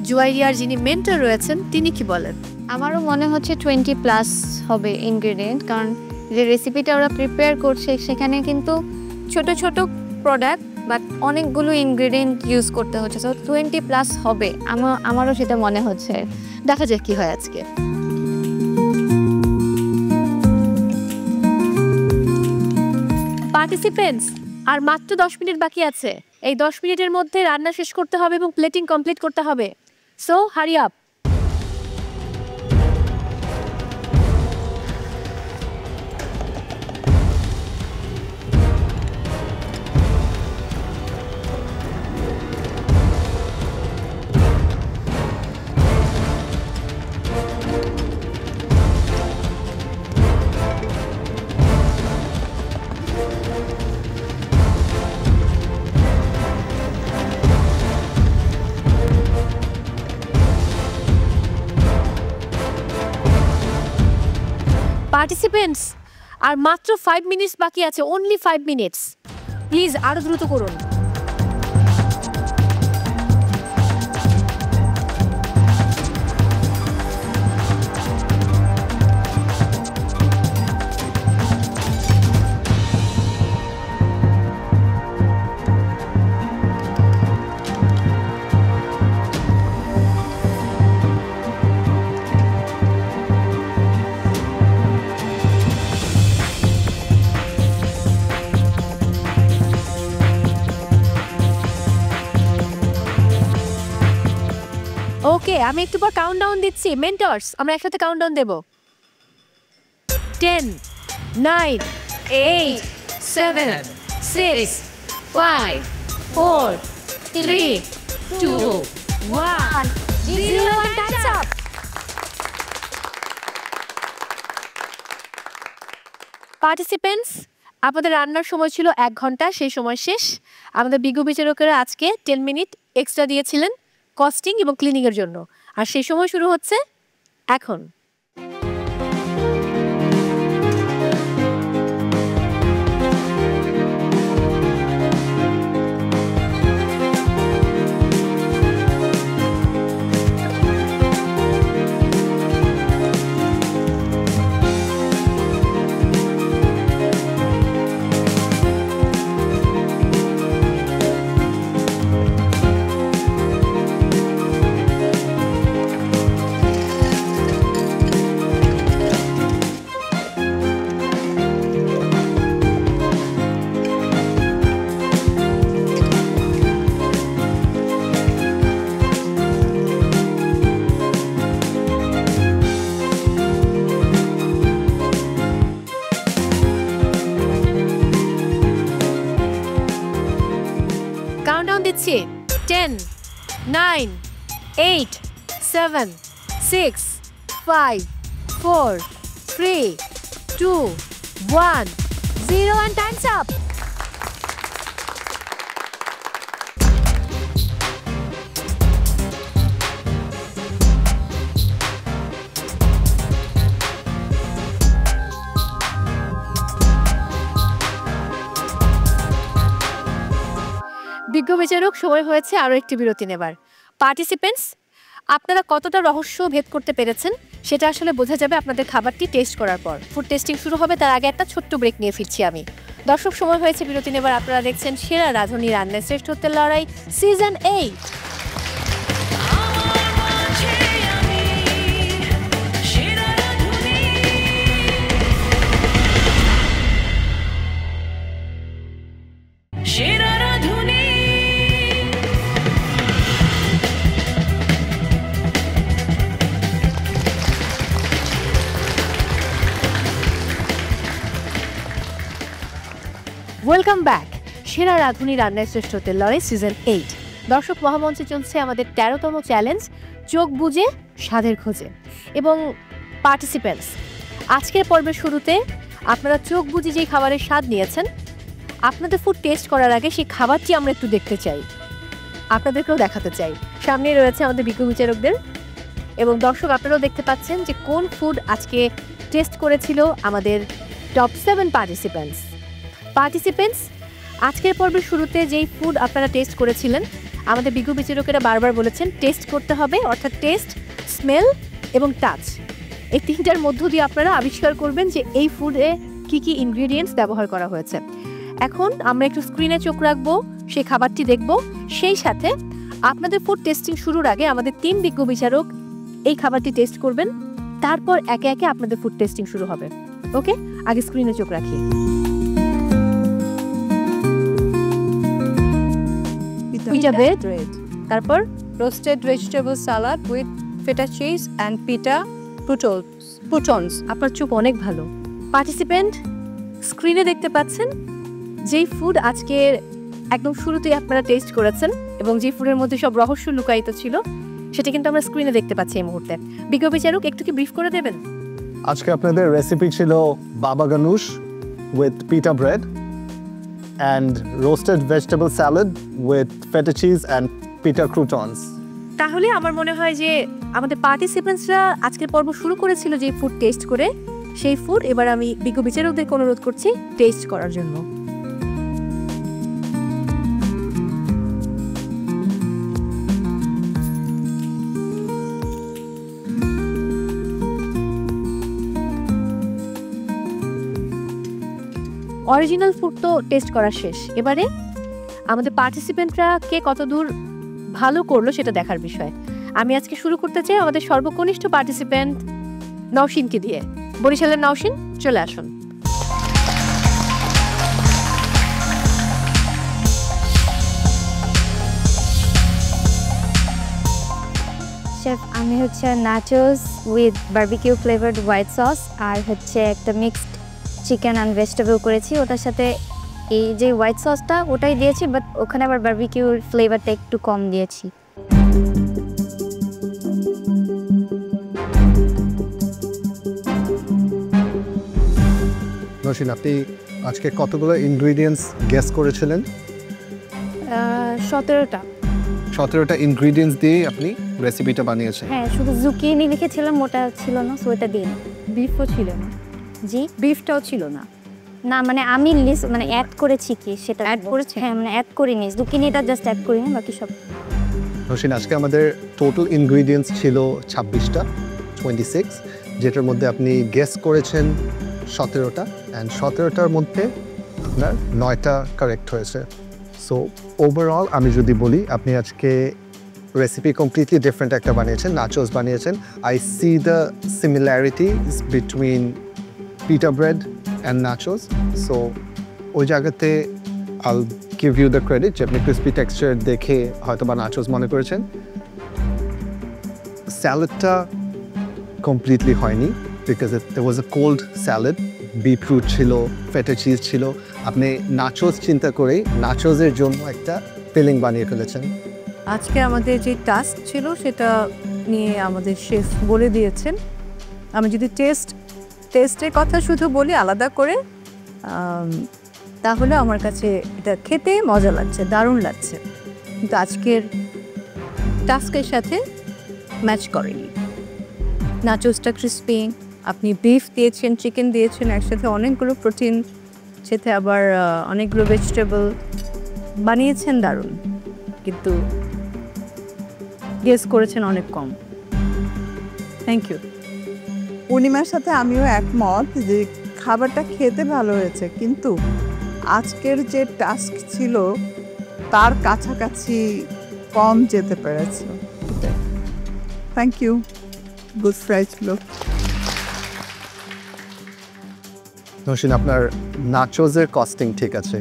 জুয়াইরিয়ার যিনি মেন্টর রয়েছেন তিনি কি বলেন? আমারও মনে হচ্ছে 20+ হবে ইনগ্রিডিয়েন্ট, কারণ যে রেসিপিটা ওরা প্রিপেয়ার করছে সেখানে কিন্তু ছোট ছোট প্রোডাক্ট বাট অনেকগুলো ইনগ্রিডিয়েন্ট ইউজ করতে হচ্ছে, সো 20+ হবে, আমারও সেটা মনে হচ্ছে। দেখা যাক কি হয় আজকে। পার্টিসিপেন্টস, আর মাত্র 10 মিনিট বাকি আছে। এই 10 মিনিটের মধ্যে রান্না শেষ করতে হবে এবং প্লেটিং কমপ্লিট করতে হবে, সো হারি আপ। পার্টিসিপেন্টস, আর মাত্র 5 মিনিটস বাকি আছে, অনলি 5 মিনিটস। প্লিজ আরো দ্রুত করুন। ওকে, আমি একটু পর কাউন্টডাউন দিচ্ছি। মেন্টরস, আমরা একসাথে কাউন্টডাউন দেব। 10, 9, 8, 7, 6, 5, 4, 3, 2, 1, 0, time's up. পার্টিসিপেন্টস, আপনাদের রান্নার সময় ছিল 1 ঘন্টা, সেই সময় শেষ। আমাদের বিজ্ঞ বিচারকেরা আজকে 10 মিনিট এক্সট্রা দিয়েছিলেন কস্টিং এবং ক্লিনিংয়ের জন্য, আর সেই সময় শুরু হচ্ছে এখন। 10, 9, 8, 7, 6, 5, 4, 3, 2, 1, 0 and time's up. বিজ্ঞ বিচারক, সময় হয়েছে আরও একটি বিরতি নেবার। পার্টিসিপেন্টস, আপনারা কতটা রহস্য ভেদ করতে পেরেছেন সেটা আসলে বোঝা যাবে আপনাদের খাবারটি টেস্ট করার পর। ফুড টেস্টিং শুরু হবে, তার আগে একটা ছোট্ট ব্রেক নিয়ে ফিরছি আমি। দর্শক, সময় হয়েছে বিরতি নেবার। আপনারা দেখছেন সেরা রাঁধুনি রান্নায় শ্রেষ্ঠত্বের লড়াই সিজন 8। Welcome back. সেরা রাঁধুনি রান্নায় শ্রেষ্ঠত্বের লড়াই সিজন 8। দর্শক, মহামঞ্চে চলছে আমাদের 13তম চ্যালেঞ্জ চোখ বুজে স্বাদের খোঁজে। এবং পার্টিসিপেন্টস, আজকের পর্বের শুরুতে আপনারা চোখ বুজে যেই খাবারের স্বাদ নিয়েছেন, আপনাদের ফুড টেস্ট করার আগে সেই খাবারটি আমরা একটু দেখতে চাই, আপনাদেরকেও দেখাতে চাই। সামনে রয়েছে আমাদের বিজ্ঞ বিচারকদের এবং দর্শক, আপনারাও দেখতে পাচ্ছেন যে কোন ফুড আজকে টেস্ট করেছিল আমাদের টপ 7 পার্টিসিপেন্টস। আজকের পর্বের শুরুতে যেই ফুড আপনারা টেস্ট করেছিলেন, আমাদের বিজ্ঞ বিচারকেরা বারবার বলেছেন টেস্ট করতে হবে, অর্থাৎ টেস্ট, স্মেল এবং টাচ, এই তিনটার মধ্য দিয়ে আপনারা আবিষ্কার করবেন যে এই ফুডে কি কি ইনগ্রিডিয়েন্টস ব্যবহার করা হয়েছে। এখন আমরা একটু স্ক্রিনে চোখ রাখবো, সেই খাবারটি দেখব। সেই সাথে আপনাদের ফুড টেস্টিং শুরুর আগে আমাদের 3 বিজ্ঞ বিচারক এই খাবারটি টেস্ট করবেন, তারপর একে একে আপনাদের ফুড টেস্টিং শুরু হবে। ওকে, আগে স্ক্রিনে চোখ রাখি। পিটা ব্রেড, তারপর roasted vegetable salad with feta cheese and পিটা পুটনস। আপনার চোখ অনেক ভালো। পার্টিসিপেন্ট, স্ক্রিনে দেখতে পাচ্ছেন যেই ফুড আজকে একদম শুরুতেই আপনারা টেস্ট করেছেন এবং যে ফুডের মধ্যে সব রহস্য লুকায়িত ছিল সেটা কিন্তু আমরা স্ক্রিনে দেখতে পাচ্ছি এই মুহূর্তে। বিজ্ঞ বিচারক, একটু কি ব্রিফ করে দেবেন? আজকে আপনাদের রেসিপি ছিল বাবা গানুশ উইথ পিটা bread and roasted vegetable salad with feta cheese and pita croutons. তাহলে আমার মনে হয় যে আমাদের পার্টিসিপেন্টসরা আজকের পর্ব শুরু করেছিল যে ফুড টেস্ট করে, সেই ফুড এবার আমি বিজ্ঞ বিচারকদেরকে অনুরোধ করছি টেস্ট করার জন্য। অরিজিনাল ফুড তো টেস্ট করা শেষ, এবারে আমাদের পার্টিসিপেন্টরা কে কতদূর ভালো করলো সেটা দেখার বিষয়। আমি আজকে শুরু করতে চাই আমাদের সর্বকনিষ্ঠ পার্টিসিপেন্ট নওশিনকে দিয়ে। বরিশালের নওশিন, চলে আসুন। শেফ, আমি হচ্ছে nachos with barbecue flavoured white sauce আর হচ্ছে একটা মিক্সড চিকেন অ্যান্ড ভেজিটেবল করেছি। ওটার সাথে এই যে হোয়াইট সসটা ওটাই দিয়েছি, বাট ওখানে আবার বারবিকিউর ফ্লেভারটা একটু কম দিয়েছি। নওশিন, আপনি আজকে কতগুলো ইনগ্রিডিয়েন্টস গেস করেছিলেন? 17টা। 17টা ইনগ্রিডিয়েন্টস দিয়ে আপনি রেসিপিটা বানিয়েছেন? হ্যাঁ, শুধু জুকিনি লিখেছিলাম, ওটা ছিল না, সো ওটা দিন। বিফও ছিল না? জি, বিফটাও ছিল না। না, মানে আমি লিস্ট মানে অ্যাড করেছি কি সেটা অ্যাড করেছি। হ্যাঁ, মানে অ্যাড করিনি, জুকিনিটা জাস্ট অ্যাড করিনি, বাকি সব। নওশিন, আজকে আমাদের টোটাল ইনগ্রিডিয়েন্টস ছিল 26টা, 26, যেটার মধ্যে আপনি গেস করেছেন 17টা, অ্যান্ড 17টার মধ্যে আপনার 9টা কারেক্ট হয়েছে। সো ওভারঅল আমি যদি বলি, আপনি আজকে রেসিপি কমপ্লিটলি ডিফারেন্ট একটা বানিয়েছেন, নাচোস বানিয়েছেন। I C the similarities between পিটা ব্রেড অ্যান্ড নাচোস। সো ওই জায়গাতে আল গিভ ইউ দ্য ক্রেডিট যে আপনি ক্রিসপি টেক্সচার দেখে হয়তো বা নাচোস মনে করেছেন। স্যালাডটা কমপ্লিটলি হয়নি, because there was a cold salad, beetroot ছিল, ফেটা চিজ ছিল। আপনি নাচোস চিন্তা করেই নাচোসের জন্য একটা ফিলিং বানিয়ে ফেলেছেন। আজকে আমাদের যে টাস্ক ছিল সেটা নিয়ে আমাদের শেফ বলে দিয়েছেন। আমি যদি টেস্টের কথা শুধু বলি আলাদা করে, তাহলে আমার কাছে এটা খেতে মজা লাগছে, দারুণ লাগছে, কিন্তু আজকের টাস্কের সাথে ম্যাচ করেনি। নাচোসটা ক্রিস্পি, আপনি বিফ দিয়েছেন, চিকেন দিয়েছেন, একসাথে অনেকগুলো প্রোটিন, সাথে আবার অনেকগুলো ভেজিটেবল বানিয়েছেন, দারুণ, কিন্তু গেস করেছেন অনেক কম। Thank you. পূর্ণিমার সাথে আমিও একমত যে খাবারটা খেতে ভালো হয়েছে, কিন্তু আজকের যে টাস্ক ছিল তার কাছাকাছি কম যেতে পেরেছে। থ্যাংক ইউ, গুড ফ্রাই ছিল। নৌশিন, আপনার নাচোজের কস্টিং ঠিক আছে।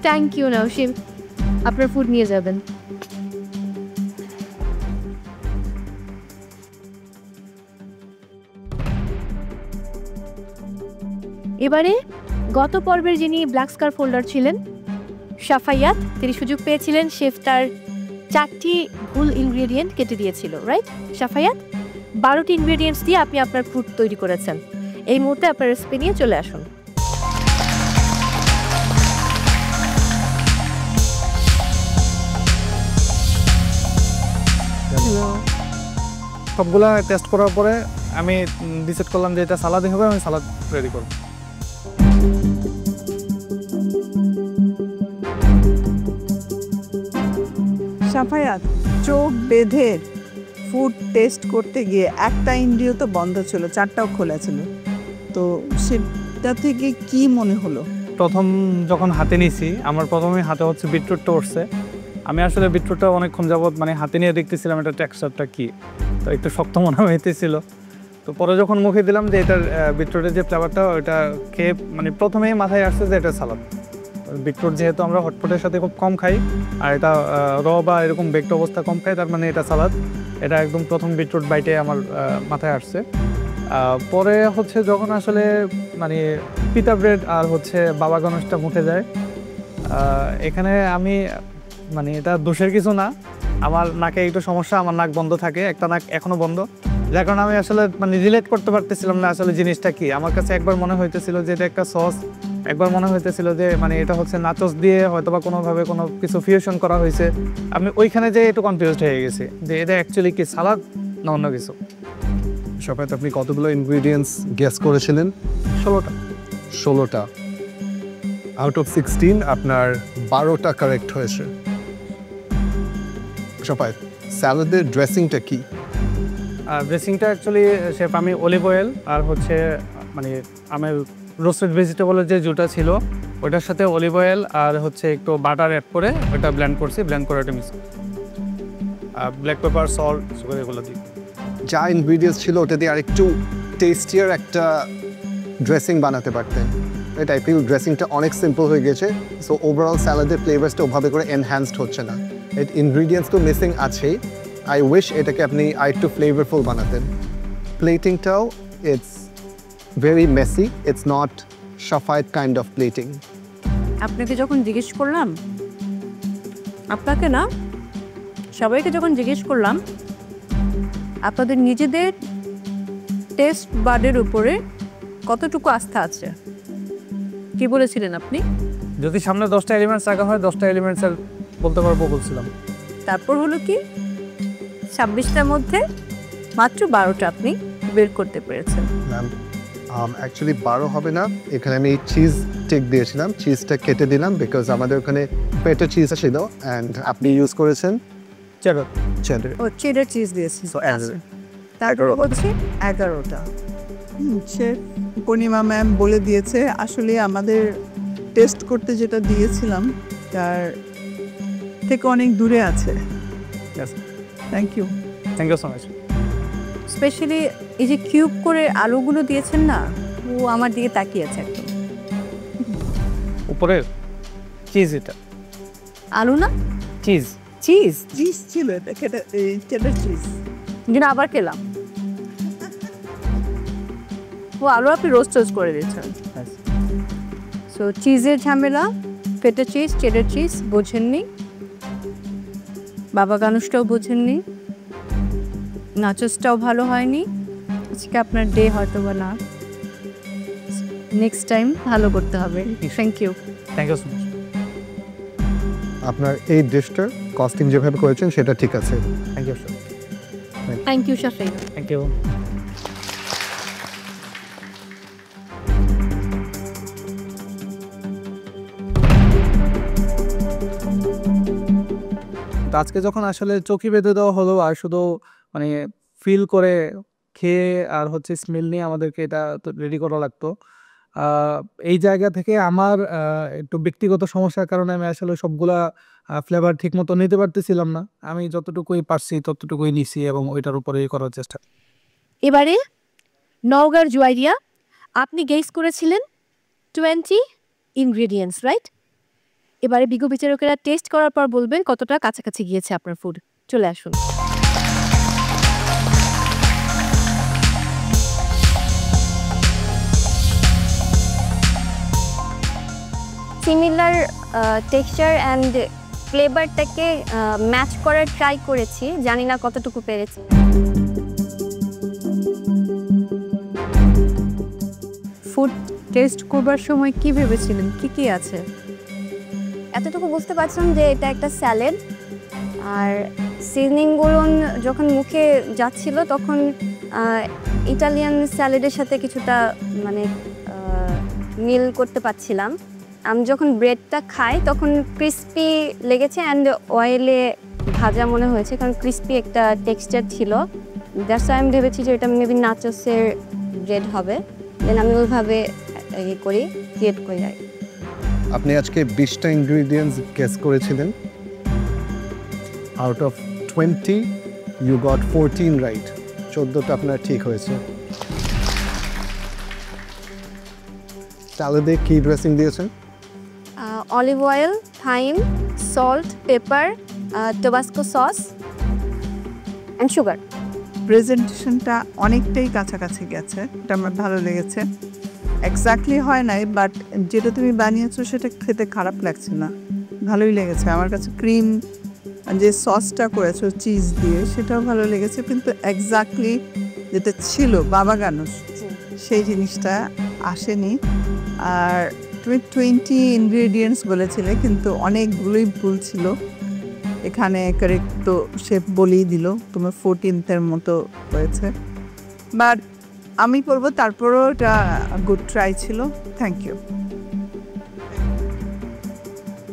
থ্যাংক ইউ নৌশিন, আপনার ফুড নিয়ে যাবেন। এবারে গত পর্বের যিনি ব্ল্যাক স্কার ফোল্ডার ছিলেন সাফাইয়াত, তিনি সুযোগ পেয়েছিলেন, শেফ তার 4টি ভুল ইনগ্রেডিয়েন্ট কেটে দিয়েছিল, রাইট সাফাইয়াত? 12টি ইনগ্রেডিয়েন্টস দিয়ে আপনি আপনার ফুড তৈরি করেছেন। এই মুহূর্তে আপনার রেসিপি নিয়ে চলে আসুন। সবগুলা টেস্ট করার পরে আমি ডিসাইড করলাম যে এটা সালাদই হবে, আমি সালাদ রেডি করব। সাফায়াত, চোখ বেঁধে ফুড টেস্ট করতে গিয়ে একটা ইন্দ্রিয় তো বন্ধ ছিল, 4টাও খোলা ছিল, তো সেটা থেকে কি মনে হলো? প্রথম যখন হাতে নিয়েছি, আমার প্রথমে হাতে হচ্ছে বিটরুটটা উঠছে। আমি আসলে বিটরুটটা অনেকক্ষণ যাবত মানে হাতে নিয়ে দেখতেছিলাম এটা টেক্সচারটা কি, তো একটু শক্ত মনে হইতেছিল। তো পরে যখন মুখে দিলাম যে এটার বিটরুটের যে ফ্লেভারটা, ওইটা খেয়ে মানে প্রথমেই মাথায় আসছে যে এটা সালাদ। বিটরুট যেহেতু আমরা হটপটের সাথে খুব কম খাই, আর এটা র বা এরকম বেকড অবস্থা কম খাই, তার মানে এটা সালাদ। এটা একদম প্রথম বিটরুট বাইটে আমার মাথায় আসছে। পরে হচ্ছে যখন আসলে মানে পিতা ব্রেড আর হচ্ছে বাবা গণেশটা মুখে যায়, এখানে আমি মানে এটা দোষের কিছু না, আমার নাকে একটু সমস্যা, আমার নাক বন্ধ থাকে, একটা নাক এখনো বন্ধ, যার কারণে আমি আসলে মানে রিলেট করতে পারতেছিলাম না আসলে জিনিসটা কি। আমার কাছে একবার মনে হইতেছিল যে এটা একটা সস, একবার মনে হইতেছিল যে মানে এটা হচ্ছে নাচোস দিয়ে হয়তো বা কোনোভাবে কোনো কিছু ফিউশন করা হয়েছে। আমি ওইখানে যে একটু কনফিউজড হয়ে গেছি যে এটা অ্যাকচুয়ালি কি সালাদ না অন্য কিছু। সাফায়াত, আপনি কতগুলো ইনগ্রিডিয়েন্টস গেস করেছিলেন? 16টা। আউট অফ 16 আপনার 12টা কারেক্ট হয়েছে। সাফায়াত, স্যালাডের ড্রেসিংটা কি? ড্রেসিংটা অ্যাকচুয়ালি শেফ আমি অলিভ অয়েল আর হচ্ছে মানে আমার রোস্টেড ভেজিটেবলের যে জুটা ছিল ওটার সাথে অলিভ অয়েল আর হচ্ছে একটু বাটার অ্যাড করে ওটা ব্লেন্ড করছি, ব্লেন্ড করে ওটা mix black pepper, salt, sugar এগুলো দিই। যা ইনগ্রিডিয়েন্টস ছিল ওটা দিয়ে আরেকটু টেস্টিয়ার একটা ড্রেসিং বানাতে পারতেন। এটা আই ফিল ড্রেসিংটা অনেক সিম্পল হয়ে গেছে, সো ওভারঅল স্যালাডের ফ্লেভার্সটা ওভাবে করে এনহ্যান্সড হচ্ছে না। ইনগ্রিডিয়েন্টস তো মিসিং আছেই, আই উইশ এটাকে আপনি আরেকটু ফ্লেভারফুল বানাতেন। প্লেটিংটাও it's very messy, it's not Shafayat kind of plating. আপনাকে যখন জিজ্ঞেস করলাম, আপনাকে না সবাইকে যখন জিজ্ঞেস করলাম আপনাদের নিজেদের টেস্ট বাডের উপরে কতটুকু আস্থা আছে, কি বলেছিলেন আপনি? যদি সামনে 10টা এলিমেন্টস রাখা হয় 10টা এলিমেন্টসের বলতে পারবো বলছিলাম। তারপর হলো কি 26টার মধ্যে মাত্র 12টা আপনি বের করতে পেরেছেন। ম্যাম অ্যাকচুয়ালি 12 হবে না, এখানে আমি চিজ টেক দিয়েছিলাম, চিজটা কেটে দিলাম বিকজ আমাদের ওখানে পেটো চিজ ছিল অ্যান্ড আপনি ইউজ করেছেন চেডার। ও চেডার চিজ দিয়েছি, সো তারপর হচ্ছে 11টা। শেফ পূর্ণিমা ম্যাম বলে দিয়েছে, আসলে আমাদের টেস্ট করতে যেটা দিয়েছিলাম তার থেকে অনেক দূরে আছে। Thank you, thank you so much. Specially এই যে কিউব করে আলুগুলো দিয়েছেন না, ও আমার দিকে তাকিয়ে আছে একদম। উপরে চিজ, এটা আলু না চিজ, চিজ চিজ ছিল, এটা চেডার চিজ। যেন আবার খেলাম, ও আলু আপনি রোস্ট করে দিয়েছেন। সো চিজের ঝামেলা ফেটা চিজ, চেডার চিজ বোঝেননি, বাবা গানুসটাও বোঝেননি, নাচোসটাও ভালো হয়নি, আজকে আপনার ডে হয়তো বা না, নেক্সট টাইম ভালো করতে হবে। Thank you. Thank you so much. আপনার এই ডিশটার কস্টিং যেভাবে করেছেন সেটা ঠিক আছে। Thank you sir. Thank you Shafi. Thank you. তো আজকে যখন আসলে চকি বেঁধে দেওয়া হলো আর শুধু মানে ফিল করে খেয়ে আর হচ্ছে স্মেল নিয়ে আমাদেরকে এটা রেডি করা লাগতো, এই জায়গা থেকে আমার একটু ব্যক্তিগত সমস্যার কারণে আমি আসলে সবগুলা ফ্লেভার ঠিক মতো নিতে পারতেছিলাম না। আমি যতটুকুই পারছি ততটুকুই নিছি এবং ওইটার উপরেই করার চেষ্টা। এবারে নওগাঁর জুয়াইরিয়া, আপনি গেস করেছিলেন 20 ইনগ্রেডিয়েন্টস, রাইট? এবারে বিজ্ঞ বিচারকেরা টেস্ট করার পর বলবেন কতটা কাছাকাছি গিয়েছে আপনার ফুড। চলে আসুন। সিমিলার টেক্সচার অ্যান্ড ফ্লেভারটাকে ম্যাচ করার ট্রাই করেছি, জানি না কতটুকু পেরেছি। ফুড টেস্ট করবার সময় কি ভেবেছিলেন, কি কি আছে? এতটুকু বুঝতে পারছিলাম যে এটা একটা স্যালাড, আর সিজনিংগুলো যখন মুখে যাচ্ছিল তখন ইটালিয়ান স্যালাডের সাথে কিছুটা মানে মিল করতে পারছিলাম। আমি যখন ব্রেডটা খাই তখন ক্রিস্পি লেগেছে অ্যান্ড অয়েলে ভাজা মনে হয়েছে, কারণ ক্রিস্পি একটা টেক্সচার ছিল। দ্যাটস ওয়াই আমি ভেবেছি যে এটা মেবি নাচোসের ব্রেড হবে, দেন আমি ওইভাবে ক্রিয়েট করি। আপনি আজকে 20টা ইনগ্রিডিয়েন্টস গেস করেছিলেন, out of 20 you got 14 right, 14টা আপনার ঠিক হয়েছে। স্যালাডে কি ড্রেসিং দিয়েছেন? Olive oil, thyme, salt, pepper, Tabasco sauce and sugar. প্রেজেন্টেশনটা অনেকটাই কাছাকাছি গেছে, এটা আমার ভালো লেগেছে। এক্স্যাক্টলি হয় নাই, বাট যেটা তুমি বানিয়েছো সেটা খেতে খারাপ লাগছে না, ভালোই লেগেছে আমার কাছে। ক্রিম যে সসটা করেছো চিজ দিয়ে সেটাও ভালো লেগেছে, কিন্তু এক্স্যাক্টলি যেটা ছিল বাবা গানুস সেই জিনিসটা আসেনি। আর তুমি 20 ইনগ্রেডিয়েন্টস বলেছিলে, কিন্তু অনেকগুলোই ভুল ছিল। এখানে কারেক্ট তো শেফ বলেই দিল, তোমার 14th মতো হয়েছে, বাট আমি বলবো তারপরও এটা গুড ট্রাই ছিল। Thank you.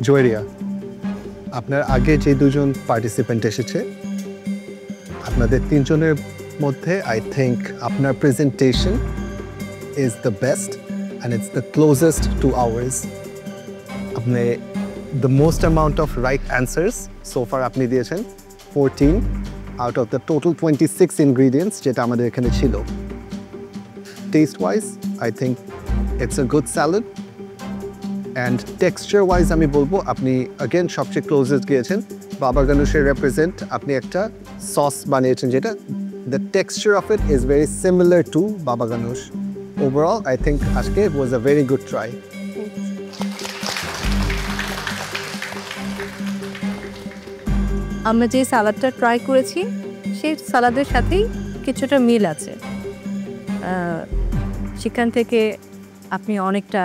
জুয়েরিয়া, আপনার আগে যে দুজন পার্টিসিপেন্ট এসেছে আপনাদের তিনজনের মধ্যে আই থিঙ্ক আপনার presentation is the best and it's the closest to ours. আপনি the most amount of right answers so far আপনি দিয়েছেন 14 out of the total 26 ingredients যেটা আমাদের এখানে ছিল। Taste wise I think it's a good salad, and texture wise আমি বলবো আপনি again সবচেয়ে closest গিয়েছেন। বাবা গানুসের represent আপনি একটা সস বানিয়েছেন যেটা the texture of it is very similar to বাবা গানুস। Overall, I think Ashke was a very good try. আমরা যে সালাদটা ট্রাই করেছি সেই সালাদের সাথেই কিছুটা মিল আছে, সেখান থেকে আপনি অনেকটা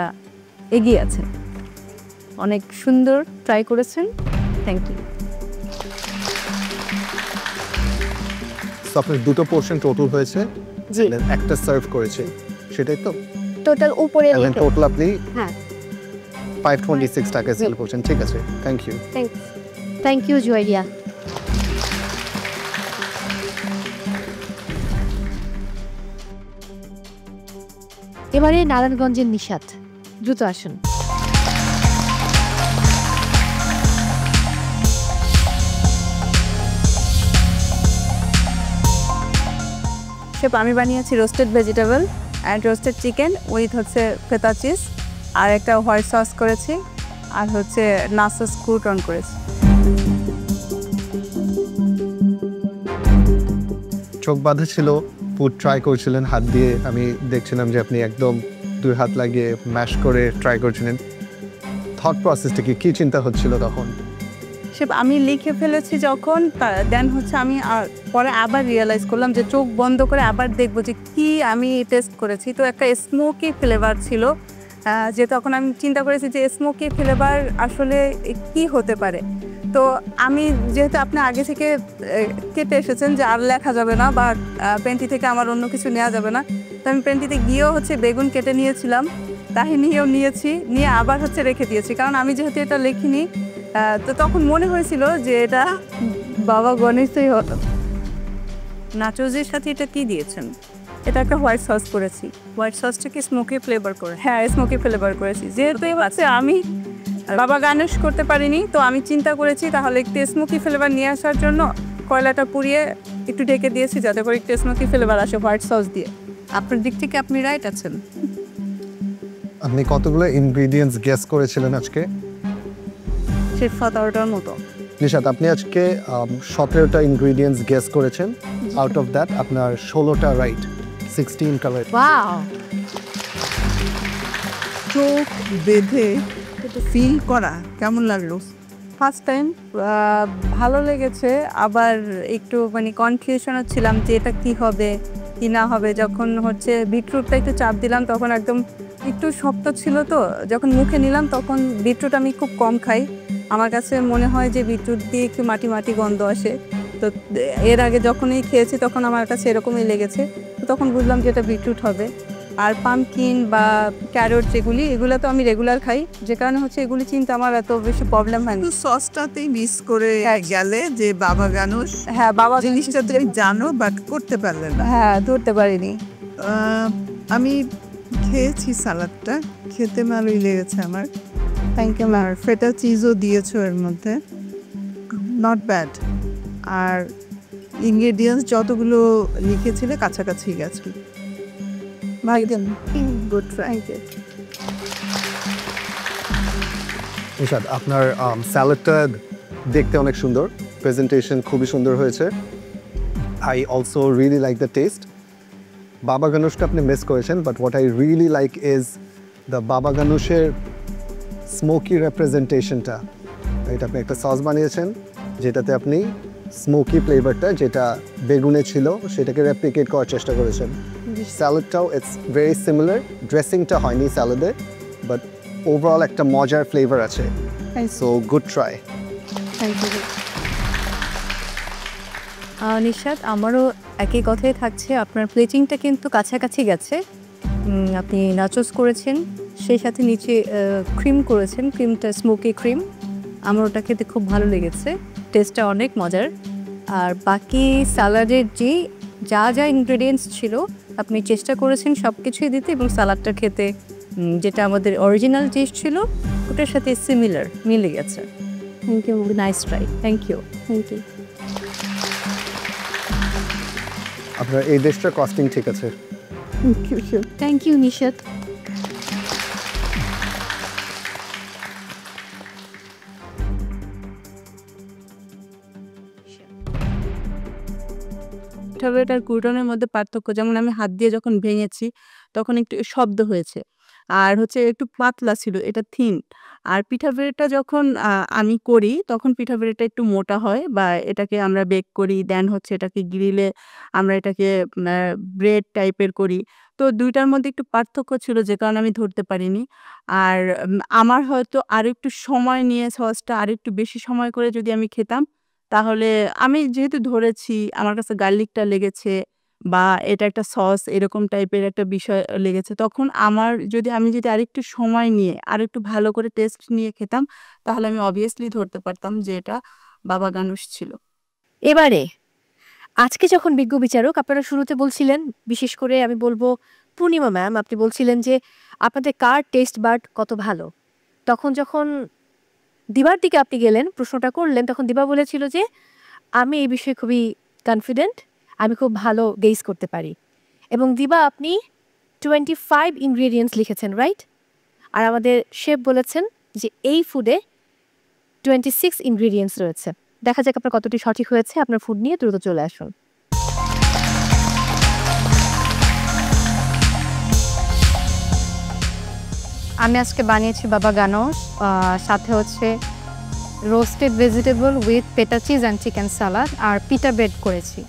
এগিয়ে আছেন, অনেক সুন্দর ট্রাই করেছেন। Thank you. সো আপনার দুটো পোর্শন টোটাল হয়েছে, জি একটা সার্ভ করেছে, সেটাই তো টোটাল উপরে টোটাল আপনি হ্যাঁ 526 টাকা সেল করছেন। ঠিক আছে, thank you. Thank you Juairia. এবারে নারায়ণগঞ্জের নিশাত, দ্রুত আসুন। শেফ, আমি বানিয়েছি roasted vegetable and roasted chicken with হচ্ছে ফেতা চিজ, আর একটা হোয়াইট সস করেছি, আর হচ্ছে নাসোস ক্রুটন করেছি। চোখ বাঁধা ছিল, ফুড ট্রাই করছিলেন হাত দিয়ে, আমি দেখছিলাম যে আপনি একদম 2 হাত লাগিয়ে ম্যাশ করে ট্রাই করছিলেন। থট প্রসেসটা কি চিন্তা হচ্ছিল তখন? সে আমি লিখে ফেলেছি যখন, দেন হচ্ছে আমি পরে আবার রিয়েলাইজ করলাম যে চোখ বন্ধ করে আবার দেখবো যে কি আমি টেস্ট করেছি। তো একটা স্মোকি ফ্লেভার ছিল, যে তখন আমি চিন্তা করেছি যে স্মোকি ফ্লেভার আসলে কি হতে পারে। তো আমি যেহেতু আপনি আগে থেকে কেটে এসেছেন যে আর লেখা যাবে না বা পেন্টি থেকে আমার অন্য কিছু নেওয়া যাবে না, তো আমি পেন্টিতে গিয়েও হচ্ছে বেগুন কেটে নিয়েছিলাম, তাহিনিও নিয়েছি, নিয়ে আবার হচ্ছে রেখে দিয়েছি। কারণ আমি যেহেতু এটা লিখিনি, তো তখন মনে হয়েছিল যে এটা বাবা গণেশই হতো। নাচোজের সাথে এটা কি দিয়েছেন? এটা একটা হোয়াইট সস করেছি। হোয়াইট সসটাকে স্মোকি ফ্লেভার করে, হ্যাঁ স্মোকি ফ্লেভার করেছি। যেহেতু হচ্ছে আমি বাবা গার্নিশ করতে পারিনি, তো আমি চিন্তা করেছি তাহলে একটু স্মোকি ফ্লেভার নিয়ে আসার জন্য কয়লাটা পুড়িয়ে একটু ঢেকে দিয়েছি, যাতে করে একটু স্মোকি ফ্লেভার আসে হোয়াইট সস দিয়ে। আপনার দিক থেকে আপনি রাইট আছেন। আপনি কতগুলো ইনগ্রিডিয়েন্টস গেস করেছিলেন আজকে? 17টার মতো। নিশাত, আপনি আজকে 17টা ইনগ্রিডিয়েন্টস গেস করেছেন। আউট অফ দ্যাট আপনার 16টা রাইট, 16 কারেক্ট। ওয়াও! চোখ বেঁধে ফিল করা কেমন লাগলো? ফার্স্ট টাইম ভালো লেগেছে, আবার একটু মানে কনফিউশনও ছিলাম যে এটা কী হবে কি না হবে। যখন হচ্ছে বিটরুটটা একটু চাপ দিলাম তখন একদম একটু শক্ত ছিল, তো যখন মুখে নিলাম তখন বিটরুট আমি খুব কম খাই, আমার কাছে মনে হয় যে বিটরুট দিয়ে একটু মাটি মাটি গন্ধ আসে। তো এর আগে যখনই খেয়েছি তখন আমার কাছে এরকমই লেগেছে, তো তখন বুঝলাম যে এটা বিটরুট হবে। আর পামকিন বা ক্যারট এগুলো তো আমি রেগুলার খাই, যে কারণে হচ্ছে এগুলি চিন্তা আমার এত বেশি প্রবলেম হয় না। সসটাতেই মিস করে গেলে যে বাবা গানুষ, হ্যাঁ বাবা জিনিসটা তুমি জানো বাট করতে পারলে না। হ্যাঁ ধরতে পারিনি। আমি খেয়েছি সালাদটা, খেতে ভালোই লেগেছে আমার। Thank you ma'am. ফেটা চিজও দিয়েছো এর মধ্যে, নট ব্যাড। আর ইনগ্রেডিয়েন্টস যতগুলো লিখেছিলে কাছাকাছি গেছে। Good, thank you. নিশাত, আপনার স্যালাডটা দেখতে অনেক সুন্দর, প্রেজেন্টেশন খুবই সুন্দর হয়েছে। I also really like the test. বাবা গানুশটা আপনি মিস করেছেন, but what I really like is the বাবা গানুশের স্মোকি রিপ্রেজেন্টেশনটা। এটা আপনি একটা সস বানিয়েছেন যেটাতে আপনি স্মোকি ফ্লেভারটা যেটা বেগুনে ছিল সেটাকে রেপ্লিকেট করার চেষ্টা করেছেন। স্যালাডটাও ইটস ভেরি সিমিলার, ড্রেসিংটা হয়নি স্যালাডে, বাট ওভারঅল একটা মজার ফ্লেভার আছে। So good try. Thank you. Nishat, আমারও একই কথাই থাকছে, আপনার প্লেটিংটা কিন্তু কাছাকাছি গেছে। আপনি নাচোস করেছেন, সেই সাথে নিচে ক্রিম করেছেন, ক্রিমটা স্মোকি ক্রিম। আমার ওটা খেতে খুব ভালো লেগেছে, টেস্টটা অনেক মজার। আর বাকি স্যালাডের যা যা ইনগ্রেডিয়েন্টস ছিল আপনি চেষ্টা করেছেন সব কিছুই দিতে, এবং স্যালাডটা খেতে যেটা আমাদের অরিজিনাল টেস্ট ছিল ওটার সাথে সিমিলার মিলে গেছে। Thank you, nice try. Thank you. Thank you. আপনার এই দেশটার কস্টিং ঠিক আছে। Thank you Nishat. পিঠাভেট আর কুইটনের মধ্যে পার্থক্য, যেমন আমি হাত দিয়ে যখন ভেঙেছি তখন একটু শব্দ হয়েছে, আর হচ্ছে একটু পাতলা ছিল, এটা থিন। আর পিঠাভেড়টা যখন আমি করি তখন পিঠাভেড়টা একটু মোটা হয়, বা এটাকে আমরা বেক করি, দেন হচ্ছে এটাকে গ্রিলে আমরা এটাকে ব্রেড টাইপের করি। তো দুইটার মধ্যে একটু পার্থক্য ছিল, যে কারণে আমি ধরতে পারিনি। আর আমার হয়তো আরও একটু সময় নিয়ে সসটা আরও একটু বেশি সময় করে যদি আমি খেতাম, তাহলে আমি যেহেতু ধরেছি আমার কাছে গার্লিকটা লেগেছে বা এটা একটা সস এরকম টাইপের একটা বিষয় লেগেছে, তখন আমি যদি আরেকটু সময় নিয়ে আরেকটু ভালো করে টেস্ট নিয়ে খেতাম, তাহলে আমি অবভিয়াসলি ধরতে পারতাম যে এটা বাবা গানুশ ছিল। এবারে আজকে যখন বিজ্ঞ বিচারক, আপনারা শুরুতে বলছিলেন, বিশেষ করে আমি বলবো পূর্ণিমা ম্যাম, আপনি বলছিলেন যে আপনাদের কার টেস্ট বাড কত ভালো। তখন যখন দিবার দিকে আপনি গেলেন, প্রশ্নটা করলেন, তখন দিবা বলেছিল যে আমি এই বিষয়ে খুবই কনফিডেন্ট, আমি খুব ভালো গেস করতে পারি। এবং দিবা আপনি 25 ইনগ্রেডিয়েন্টস লিখেছেন, রাইট? আর আমাদের শেফ বলেছেন যে এই ফুডে 26 ইনগ্রেডিয়েন্টস রয়েছে। দেখা যাক আপনার কতটি সঠিক হয়েছে। আপনার ফুড নিয়ে দ্রুত চলে আসুন। আমি আজকে বানিয়েছি বাবা গানোশ, সাথে হচ্ছে রোস্টেড ভেজিটেবল উইথ পেটা চিজ অ্যান্ড চিকেন সালাদ আর পিটা ব্রেড করেছি।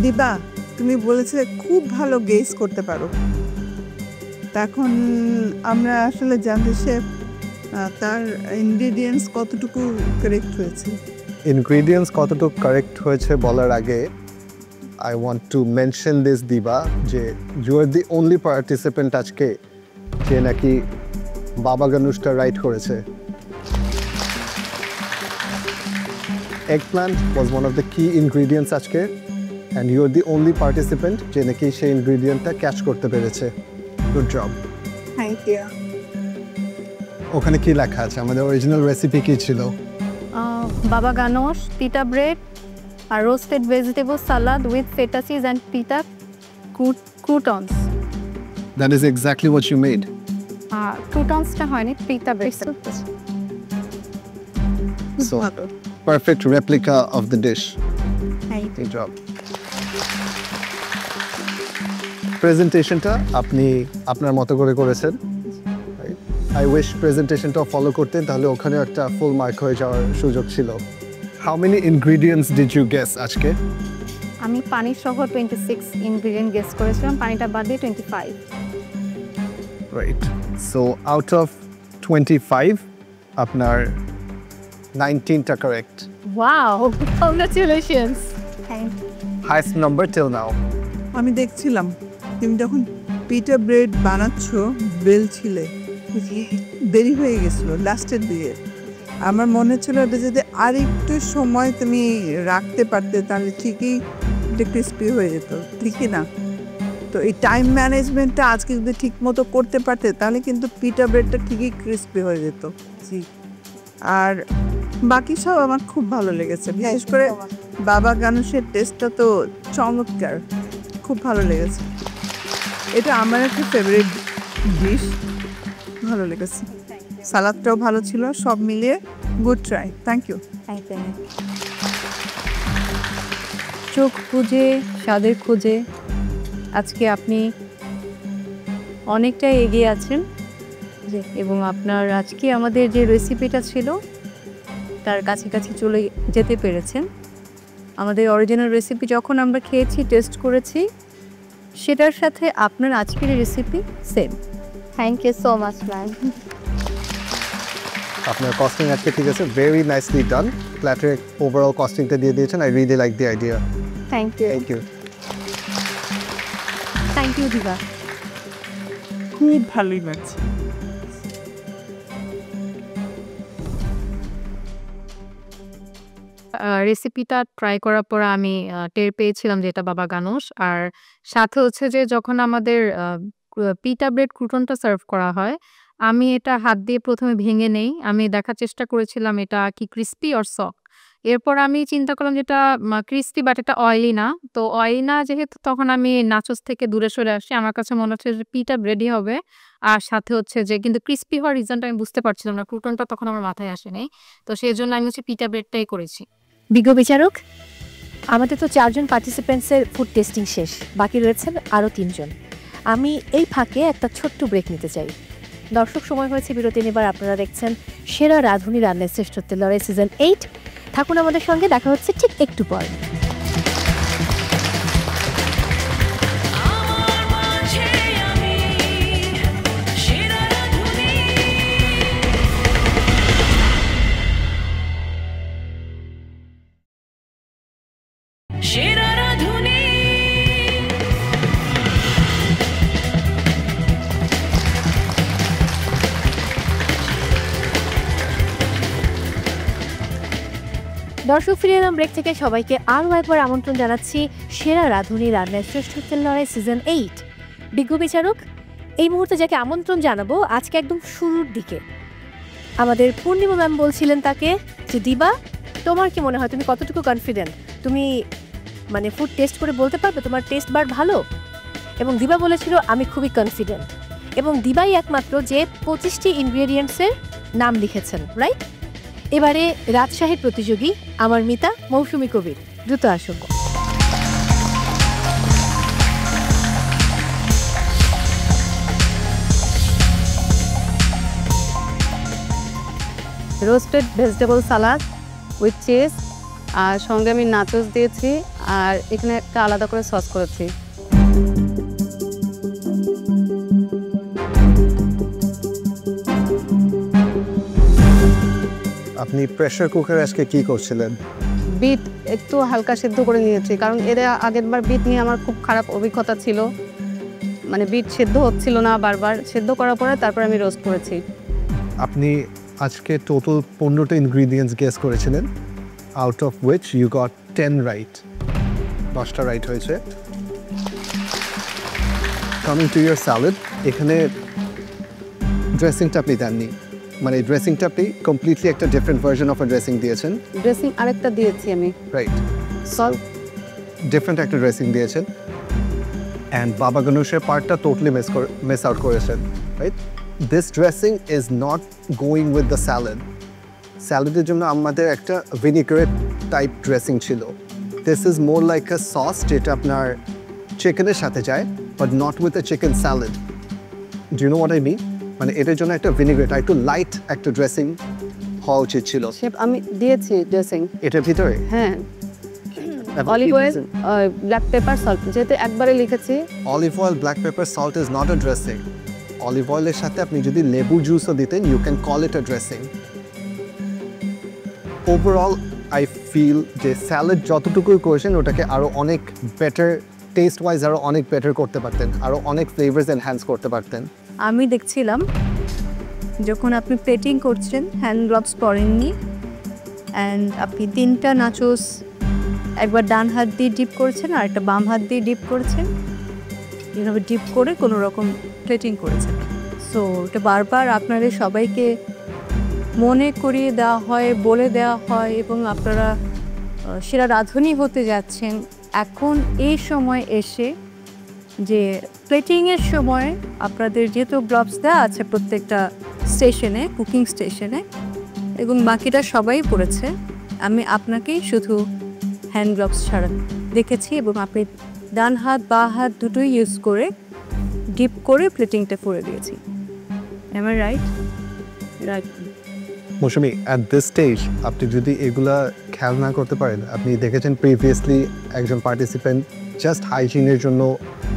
দিবা, তুমি বলেছিলে খুব ভালো গেস করতে পারো। তখন আমরা আসলে জানতে শেফ তার ইনগ্রেডিয়েন্টস কতটুকু কারেক্ট হয়েছে। ইনগ্রেডিয়েন্টস কতটুকু কারেক্ট হয়েছে বলার আগে I want to mention this, Diba, যে you are the only participant আজকে যে নাকি বাবা গানুশটা রাইট করেছে। Eggplant was one of the key ingredients আজকে and you are the only participant যে নাকি সেই ইনগ্রেডিয়েন্টটা ক্যাচ করতে পেরেছে। Good job. Thank you. ওখানে কি লেখা আছে? আমাদের অরিজিনাল রেসিপি কি ছিল? বাবা গানোশ, পিটা ব্রেড আর roasted vegetable salad with feta cheese and pita croutons. That is exactly what you made. ক্রুটনসটা হয়নি, পিটা bread. So, perfect replica of the dish. Good job. প্রেজেন্টেশনটা আপনি আপনার মতো করে করেছেন। I wish প্রেজেন্টেশনটা ফলো করতেন, তাহলে ওখানে একটা ফুল মার্ক হয়ে যাওয়ার সুযোগ ছিল। How many ingredients did you guess আজকে? আমি পানি সহ 26 ইনগ্রেডিয়েন্ট গেস করেছিলাম, পানিটা বাদ দিয়ে 25। Right. So out of 25 আপনার 19টা correct. Wow, congratulations. Thank you. Highest number till now. আমি দেখছিলাম তুমি যখন পিটা ব্রেড বানাচ্ছ বেলছিলে, দেরি হয়ে গেছিল লাস্টের দিকে। আমার মনে ছিল এটা যদি আর একটু সময় তুমি রাখতে পারতে তাহলে ঠিকই এটা ক্রিস্পি হয়ে যেত, ঠিকই না? তো এই টাইম ম্যানেজমেন্টটা আজকে যদি ঠিক মতো করতে পারতে তাহলে কিন্তু পিটা ব্রেডটা ঠিকই ক্রিস্পি হয়ে যেত। জি, আর বাকি সব আমার খুব ভালো লেগেছে, বিশেষ করে বাবা গানুশের টেস্টটা তো চমৎকার, খুব ভালো লেগেছে। এটা আমার একটা ফেভারিট ডিশ, ভালো লেগেছে। সালাদটাও ভালো ছিল, সব মিলিয়ে গুড ট্রাই। Thank you. চোখ বুজে স্বাদের খোঁজে আজকে আপনি অনেকটাই এগিয়ে আছেন এবং আপনার আজকে আমাদের যে রেসিপিটা ছিল তার কাছাকাছি চলে যেতে পেরেছেন। আমাদের অরিজিনাল রেসিপি যখন আমরা খেয়েছি, টেস্ট করেছি, সেটার সাথে আপনার আজকের recipe same. Thank you so much ma'am. আপনার কস্টিং আজকে ঠিক আছে, ভেরি নাইসলি ডান। প্ল্যাটারের ওভারঅল কস্টিংটা দিয়ে দিয়েছেন। I really like the idea. Thank you. Thank you. Thank you Diba, খুব ভালোই লাগছে। রেসিপিটা ট্রাই করার পর আমি টের পেয়েছিলাম যে এটা বাবা গানোশ। আর সাথে হচ্ছে যে যখন আমাদের পিটা ব্রেড ক্রুটনটা সার্ভ করা হয়, আমি এটা হাত দিয়ে প্রথমে ভেঙে নেই, আমি দেখার চেষ্টা করেছিলাম এটা কি ক্রিস্পি অর সফট। এরপর আমি চিন্তা করলাম যেটা ক্রিস্পি বাট এটা অয়েলি না, তো অয়েলি না যেহেতু তখন আমি নাচোস থেকে দূরে সরে আসি। আমার কাছে মনে হচ্ছে যে পিটা ব্রেডই হবে, আর সাথে হচ্ছে যে কিন্তু ক্রিস্পি হওয়ার রিজনটা আমি বুঝতে পারছিলাম না, ক্রুটনটা তখন আমার মাথায় আসেনি, তো সেই জন্য আমি হচ্ছে পিটা ব্রেডটাই করেছি। বিজ্ঞ বিচারক, আমাদের তো 4 জন পার্টিসিপেন্টসের ফুড টেস্টিং শেষ, বাকি রয়েছেন আরও 3 জন। আমি এই ফাঁকে একটা ছোট্ট ব্রেক নিতে চাই। দর্শক, সময় হয়েছে বিরতি নেবার। আপনারা দেখছেন সেরা রাঁধুনি রান্নার শ্রেষ্ঠত্বের লড়াই সিজন 8। থাকুন আমাদের সঙ্গে, দেখা হচ্ছে ঠিক একটু পর। দর্শক, ফিরে এলাম ব্রেক থেকে। সবাইকে আরও একবার আমন্ত্রণ জানাচ্ছি সেরা রাঁধুনি রান্নার শ্রেষ্ঠত্বের লড়াই সিজন 8। বিজ্ঞ বিচারক, এই মুহূর্তে যাকে আমন্ত্রণ জানাবো আজকে একদম শুরুর দিকে আমাদের পূর্ণিমা ম্যাম বলছিলেন তাকে যে দিবা, তোমার কি মনে হয়, তুমি কতটুকু কনফিডেন্ট, তুমি মানে ফুড টেস্ট করে বলতে পারবে তোমার টেস্ট বার ভালো? এবং দিবা বলেছিল আমি খুবই কনফিডেন্ট, এবং দিবাই একমাত্র যে 25টি ইনগ্রেডিয়েন্টসের নাম লিখেছেন, রাইট? এবারে রাজশাহীর প্রতিযোগী আমার মিতা মৌসুমী কবির, দ্রুত আসুন। Roasted vegetable salad with cheese, আর সঙ্গে আমি নাচোস দিয়েছি, আর এখানে একটা আলাদা করে সস করেছি। আপনি প্রেসার কুকারে আজকে কি করছিলেন? বিট একটু হালকা সিদ্ধ করে নিয়েছি, কারণ এর আগেরবার বিট নিয়ে আমার খুব খারাপ অভিজ্ঞতা ছিল, মানে বিট সেদ্ধ হচ্ছিল না, বারবার সেদ্ধ করার পরে তারপর আমি রোস্ট করেছি। আপনি আজকে টোটাল 15টা ইনগ্রিডিয়েন্টস গেস করেছিলেন, out of which you got 10 right, 10টা রাইট হয়েছে। কামিং টু ইয়ার স্যালাড, এখানে ড্রেসিংটা আপনি দেননি, মানে ড্রেসিংটা আপনি কমপ্লিটলি একটা different version of a dressing দিয়েছেন। ড্রেসিং আরেকটা দিয়েছি আমি, রাইট, সল্ট ডিফারেন্ট একটা ড্রেসিং দিয়েছেন, অ্যান্ড বাবা গনুশের পার্টটা টোটালি মিস আউট করেছেন, right? This dressing is not going with the salad. স্যালাডের জন্য আমাদের একটা ভিনিগারেট টাইপ ড্রেসিং ছিল। This is more like a sauce যেটা আপনার চিকেনের সাথে যায়, but not with a chicken salad. Do you know what I mean? মানে এটার জন্য একটা ভিনিগারেট, একটু লাইট একটা ড্রেসিং হওয়া উচিত ছিল। শেফ আমি দিয়েছি ড্রেসিং এটার ভিতরে? হ্যাঁ, olive oil, black pepper, salt, যেহেতু একবারে লিখেছি। Olive oil, black pepper, salt is not a dressing. Olive অয়েলের সাথে আপনি যদি লেবু জুসও দিতেন, you can call it a dressing. Overall I feel যে স্যালাড যতটুকুই করেছেন ওটাকে আরও অনেক বেটার, টেস্ট ওয়াইজ আরও অনেক বেটার করতে পারতেন, আরও অনেক ফ্লেভার্স এনহ্যান্স করতে পারতেন। আমি দেখছিলাম যখন আপনি প্লেটিং করছেন, হ্যান্ড গ্লাভস পরেননি, অ্যান্ড আপনি 3টা নাচোস একবার ডান হাত দিয়ে ডিপ করেছেন আর একটা বাম হাত দিয়ে ডিপ করেছেন, এইভাবে ডিপ করে কোনো রকম প্লেটিং করেছেন। সো এটা বারবার আপনাদের সবাইকে মনে করিয়ে দেওয়া হয়, বলে দেওয়া হয়, এবং আপনারা সেরা রাঁধুনি হতে যাচ্ছেন। এখন এই সময় এসে যে প্লেটিংয়ের সময় আপনাদের যেহেতু গ্লাভস দেওয়া আছে প্রত্যেকটা স্টেশনে, কুকিং স্টেশনে, এবং বাকিটা সবাই পড়েছে, আমি আপনাকেই শুধু হ্যান্ড গ্লাভস ছাড়া দেখেছি, এবং আপনি ডান হাত বা হাত দুটোই ইউজ করে ডিপ করে প্লেটিংটা করে দিয়েছি। Am I right? Right. Mousumi, at this stage আপনি যদি এগুলা খেয়াল না করতে পারেন, আপনি দেখেছেন প্রিভিয়াসলি একজন পার্টিসিপেন্ট জাস্ট হাইজিনের জন্য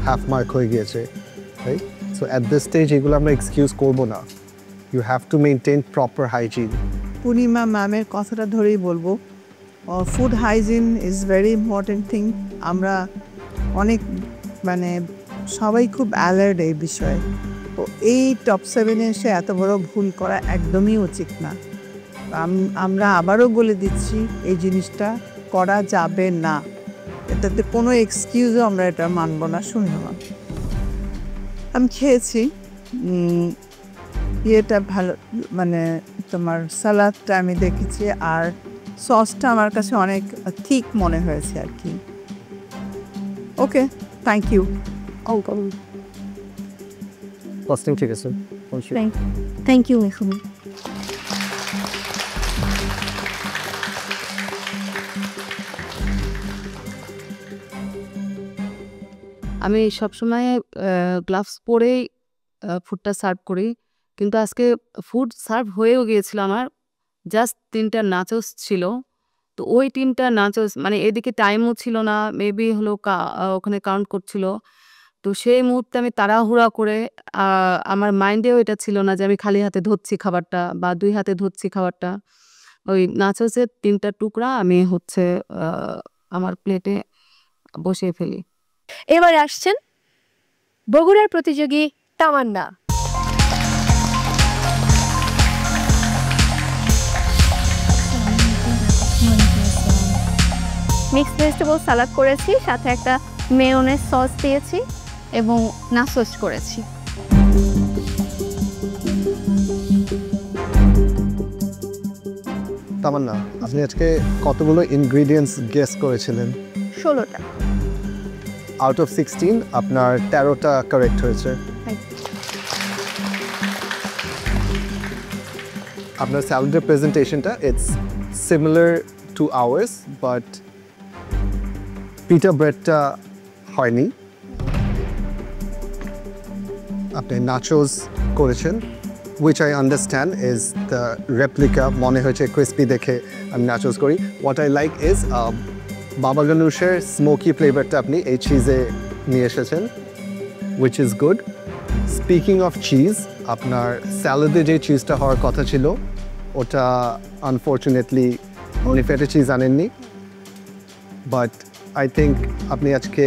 হাফ মার্ক হয়ে গিয়েছে, right? So at this stage এগুলো আমরা এক্সকিউজ করব না। You have to maintain proper hygiene. Purnima ম্যামের কথাটা ধরেই বলবো, food hygiene is very important thing. আমরা অনেক মানে সবাই খুব অ্যালার্ট এই বিষয়ে। তো এই টপ 7-এ এসে এত বড় ভুল করা একদমই উচিত না। আমরা আবারও বলে দিচ্ছি, এই জিনিসটা করা যাবে না, এটাতে কোনো এক্সকিউজও আমরা এটা মানব না, শুনব না। আমি খেয়েছি, ইয়েটা ভালো, মানে তোমার সালাদটা আমি দেখেছি, আর সসটা আমার কাছে অনেক থিক মনে হয়েছে আর কি। ওকে, থ্যাংক ইউ। কস্টিং ঠিক আছে, থ্যাংক ইউ মেহবুব। আমি সবসময় গ্লাভস পরেই ফুডটা সার্ভ করি, কিন্তু আজকে ফুড সার্ভ হয়েও গিয়েছিল আমার, জাস্ট 3টা নাচোস ছিল। তো ওই 3টা নাচোস, মানে এদিকে টাইমও ছিল না, মেবি হলো ওখানে কাউন্ট করছিল। তো সেই মুহূর্তে আমি তাড়াহুড়া করে, আমার মাইন্ডেও এটা ছিল না যে আমি খালি হাতে ধরছি খাবারটা বা 2 হাতে ধরছি খাবারটা। ওই নাচোসের 3টা টুকরা আমি আমার প্লেটে বসিয়ে ফেলি। এবারে আসছেন বগুড়ার প্রতিযোগী তামান্না। মিক্সড ভেজিটেবল সালাদ করেছি, সাথে একটা মেয়োনেজ সস দিয়েছি এবং নাচোস করেছি। তামান্না, আপনি আজকে কতগুলো ইনগ্রিডিয়েন্টস গেস করেছিলেন? 16টা। আউট অফ 16 আপনার 13টা কারেক্ট হয়েছে। আপনার স্যালাডের প্রেজেন্টেশনটা it's similar to hours, but পিটা ব্রেডটা হয়নি। আপনি নাচোস করেছেন, which I understand is the replica মনে হয়েছে crispy দেখে আমি nachos করি. What I like is বাবা গানুশের smoky flavorটা আপনি এই চিজে নিয়ে এসেছেন, which is good. Speaking of cheese, আপনার স্যালাডে যে চিজটা হওয়ার কথা ছিল ওটা আনফর্চুনেটলি উনি ফেটে চিজ আনেননি, বাট আই থিঙ্ক আপনি আজকে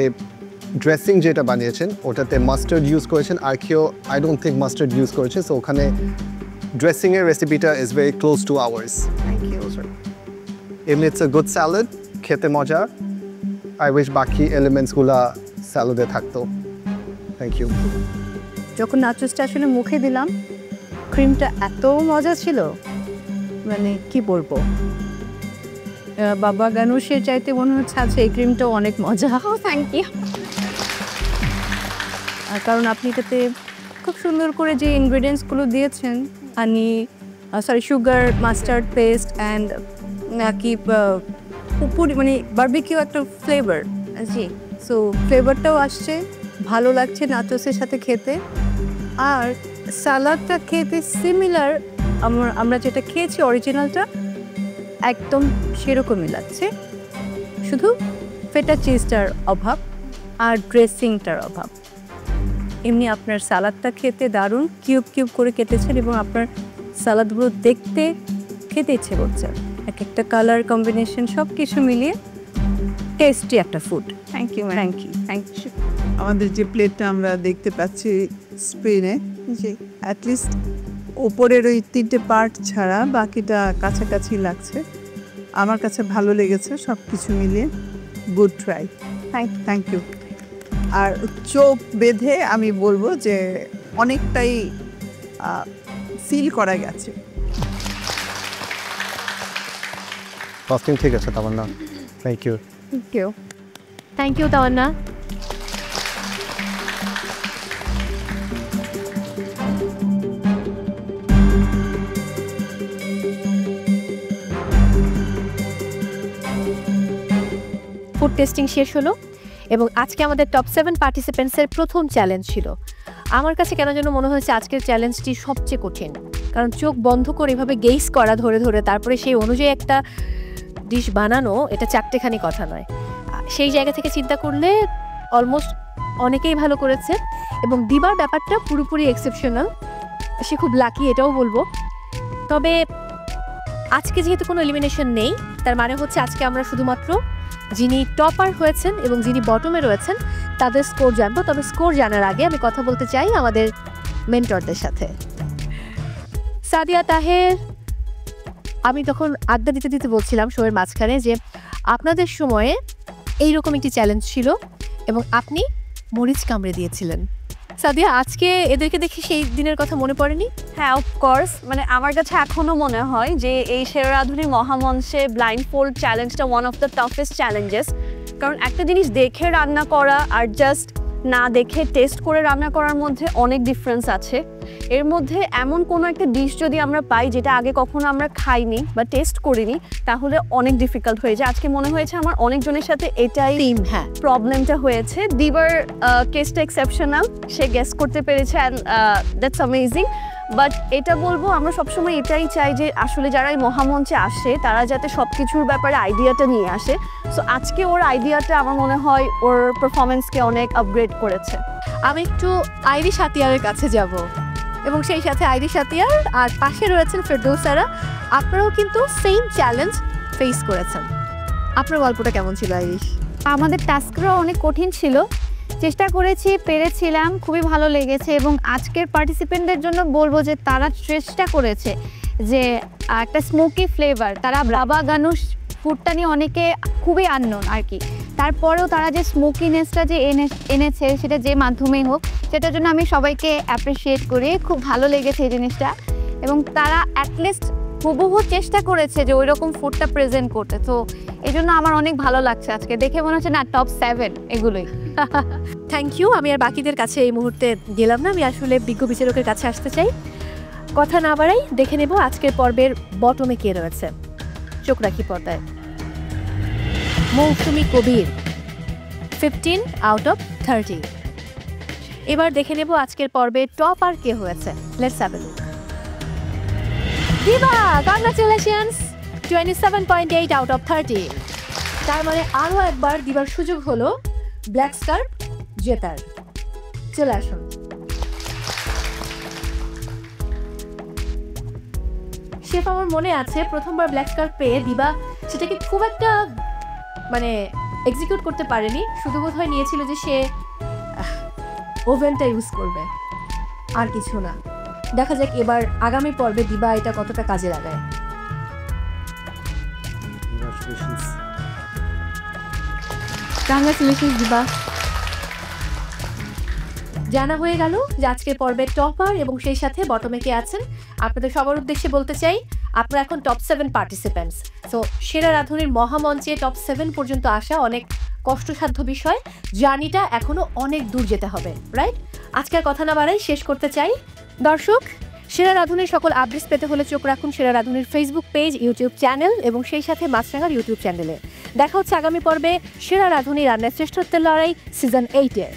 ড্রেসিং যেটা বানিয়েছেন ওটাতে মাস্টার্ড ইউজ করেছেন, আর কেউ I don't think mustard use করেছে, সো ওখানে ড্রেসিংয়ের রেসিপিটা is very close to ours. Thank you. এমনি ইটস আ গুড স্যালাড, খেতে মজা। আই উইশ বাকি এলিমেন্টসগুলো স্যালাডে থাকতো। Thank you. যখন নাচোসটা আসলে মুখে দিলাম, ক্রিমটা এত মজা ছিল, মানে কি বলবো, বাবা গানুশের চাইতে মনে হচ্ছে আচ্ছা এই ক্রিমটাও অনেক মজা। Thank you. কারণ আপনি এটাতে খুব সুন্দর করে যে ইনগ্রেডিয়েন্টসগুলো দিয়েছেন, honey, sugar, mustard paste and নাকি মানে বারবিকিউ একটা ফ্লেভার, জি, সো ফ্লেভারটাও আসছে, ভালো লাগছে নাচোসের সাথে খেতে। আর সালাদটা খেতে সিমিলার আমরা যেটা খেয়েছি অরিজিনালটা, একদম সেরকমই লাগছে, শুধু ফেটা চিজটার অভাব আর ড্রেসিংটার অভাব। এমনি আপনার সালাদটা খেতে দারুণ, কিউব কিউব করে কেটেছেন এবং আপনার সালাদগুলো দেখতে খেতে ইচ্ছে করছে, এক একটা কালার কম্বিনেশন সব কিছু মিলিয়ে টেস্টি একটা food. Thank you, thank you, thank you. আমাদের যে প্লেটটা আমরা দেখতে পাচ্ছি স্ক্রিনে, যে অ্যাটলিস্ট ওপরের ওই 3টে পার্ট ছাড়া বাকিটা কাছাকাছি লাগছে, আমার কাছে ভালো লেগেছে সব কিছু মিলিয়ে। Good try, thank you. আর চোখ বেঁধে আমি বলবো যে অনেকটাই ফিল করা গেছে। কস্টিং ঠিক আছে Tamanna, thank you. Thank you, thank you Tamanna. Food tasting শেষ হলো এবং আজকে আমাদের টপ 7 পার্টিসিপেন্টসের প্রথম চ্যালেঞ্জ ছিল। আমার কাছে কেন যেন মনে হয়েছে আজকের চ্যালেঞ্জটি সবচেয়ে কঠিন, কারণ চোখ বন্ধ করে এভাবে গেস করা ধরে ধরে তারপরে সেই অনুযায়ী একটা ডিশ বানানো, এটা চারটেখানি কথা নয়। সেই জায়গা থেকে চিন্তা করলে অলমোস্ট অনেকেই ভালো করেছে এবং দিবার ব্যাপারটা পুরোপুরি এক্সেপশনাল, সে খুব লাকি এটাও বলবো। তবে আজকে যেহেতু কোনো এলিমিনেশন নেই, তার মানে হচ্ছে আজকে আমরা শুধুমাত্র যিনি টপার হয়েছেন এবং যিনি বটমে রয়েছেন তাদের স্কোর জানবো। তবে স্কোর জানার আগে আমি কথা বলতে চাই আমাদের মেন্টরদের সাথে। সাদিয়া তাহের, আমি তখন আড্ডা দিতে দিতে বলছিলাম শোয়ের মাঝখানে যে আপনাদের সময়ে এইরকম একটি চ্যালেঞ্জ ছিল এবং আপনি মরিচ কামড়ে দিয়েছিলেন। সাদিয়া, আজকে এদেরকে দেখি সেই দিনের কথা মনে পড়েনি? হ্যাঁ, অফকোর্স, মানে আমার কাছে এখনও মনে হয় যে এই সেরা রাঁধুনির মহামঞ্চে ব্লাইন্ড ফোল্ড চ্যালেঞ্জটা one of the toughest challenges. কারণ একটা জিনিস দেখে রান্না করা আর জাস্ট না দেখে টেস্ট করে রান্না করার মধ্যে অনেক ডিফারেন্স আছে। এর মধ্যে এমন কোনো একটা ডিশ যদি আমরা পাই যেটা আগে কখনো আমরা খাইনি বা টেস্ট করিনি, তাহলে অনেক ডিফিকাল্ট হয়ে যায়। আজকে মনে হয়েছে আমার অনেকজনের সাথে এটাই প্রবলেমটা হয়েছে। দিবার কেসটা এক্সেপশনাল, সে গেস করতে পেরেছে অ্যান্ড দ্যাটস অ্যামেজিং। বাট এটা বলবো, আমরা সবসময় এটাই চাই যে আসলে যারা এই মহামঞ্চে আসে তারা যাতে সব কিছুর ব্যাপারে আইডিয়াটা নিয়ে আসে। সো আজকে ওর আইডিয়াটা আমার মনে হয় ওর পারফরমেন্সকে অনেক আপগ্রেড করেছে। আমি একটু আইরিশ আতিয়ারের কাছে যাব এবং সেই সাথে আইরিশ আতিয়ার আর পাশে রয়েছেন ফেরদৌসারা, আপনারাও কিন্তু সেম চ্যালেঞ্জ ফেস করেছেন। আপনার গল্পটা কেমন ছিল আইরিশ? আমাদের টাস্কগুলো অনেক কঠিন ছিল, চেষ্টা করেছি, পেরেছিলাম, খুবই ভালো লেগেছে। এবং আজকের পার্টিসিপেন্টদের জন্য বলবো যে তারা চেষ্টা করেছে যে একটা স্মোকি ফ্লেভার, তারা বাবা গানুশ ফুডটা নিয়ে অনেকে খুবই আননোন আর কি, তারপরেও তারা যে স্মোকিনেসটা যে এনেছে সেটা যে মাধ্যমেই হোক, সেটার জন্য আমি সবাইকে অ্যাপ্রিসিয়েট করি। খুব ভালো লেগেছে এই জিনিসটা এবং তারা অ্যাটলিস্ট হুবহু চেষ্টা করেছে যে ওই রকম ফুডটা প্রেজেন্ট করতে। তো এই জন্য আমার অনেক ভালো লাগছে আজকে দেখে, মনে হচ্ছে না টপ 7 এগুলোই। Thank you. আমি আর বাকিদের কাছে এই মুহূর্তে গেলাম না, আমি আসলে বিজ্ঞ বিচারকের কাছে আসতে চাই। কথা না বাড়াই দেখে নেব আজকের পর্বের বটমে কে রয়েছে। চোখ রাখি পর্দায়। মৌসুমী কবির 15 আউট অফ 30। এবার দেখে নেব আজকের পর্বে টপ আর কে হয়েছে। Let's have a look. দিবা, কংগ্রাচুলেশনস, 27.8 আউট অফ 30। তার মানে আরও একবার দিবার সুযোগ হলো ব্ল্যাক স্কার্ফ জেতার। চলে আসুন। শেফ, আমার মনে আছে প্রথমবার ব্ল্যাক স্কার্ফ পেয়ে দিবা সেটাকে খুব একটা মানে এক্সিকিউট করতে পারেনি, শুধু বোধহয় নিয়েছিল যে সে ওভেনটা ইউজ করবে, আর কিছু না। দেখা যাক এবার আগামী পর্বে দিবা এটা কতটা কাজে লাগায়। কংগ্রাচুলেশনস দিবা। জানা হয়ে গেল যে আজকের পর্বের টপার এবং সেই সাথে বটমে কে আছেন। আপনাদের সবার উদ্দেশ্যে বলতে চাই, আপনারা এখন টপ 7 পার্টিসিপেন্টস। সো সেরা রাঁধুনির মহামঞ্চে টপ 7 পর্যন্ত আসা অনেক কষ্টসাধ্য বিষয়, জার্নিটা এখনো অনেক দূর যেতে হবে, রাইট? আজকের কথা না বাড়াই শেষ করতে চাই। দর্শক, সেরা রাঁধুনির সকল আপডেটস পেতে হলে চোখ রাখুন সেরা রাঁধুনির ফেসবুক পেজ, ইউটিউব চ্যানেল এবং সেই সাথে মাছরাঙার ইউটিউব চ্যানেলে। দেখা হচ্ছে আগামী পর্বে সেরা রাঁধুনি রান্নার শ্রেষ্ঠত্বের লড়াই সিজন 8-এ।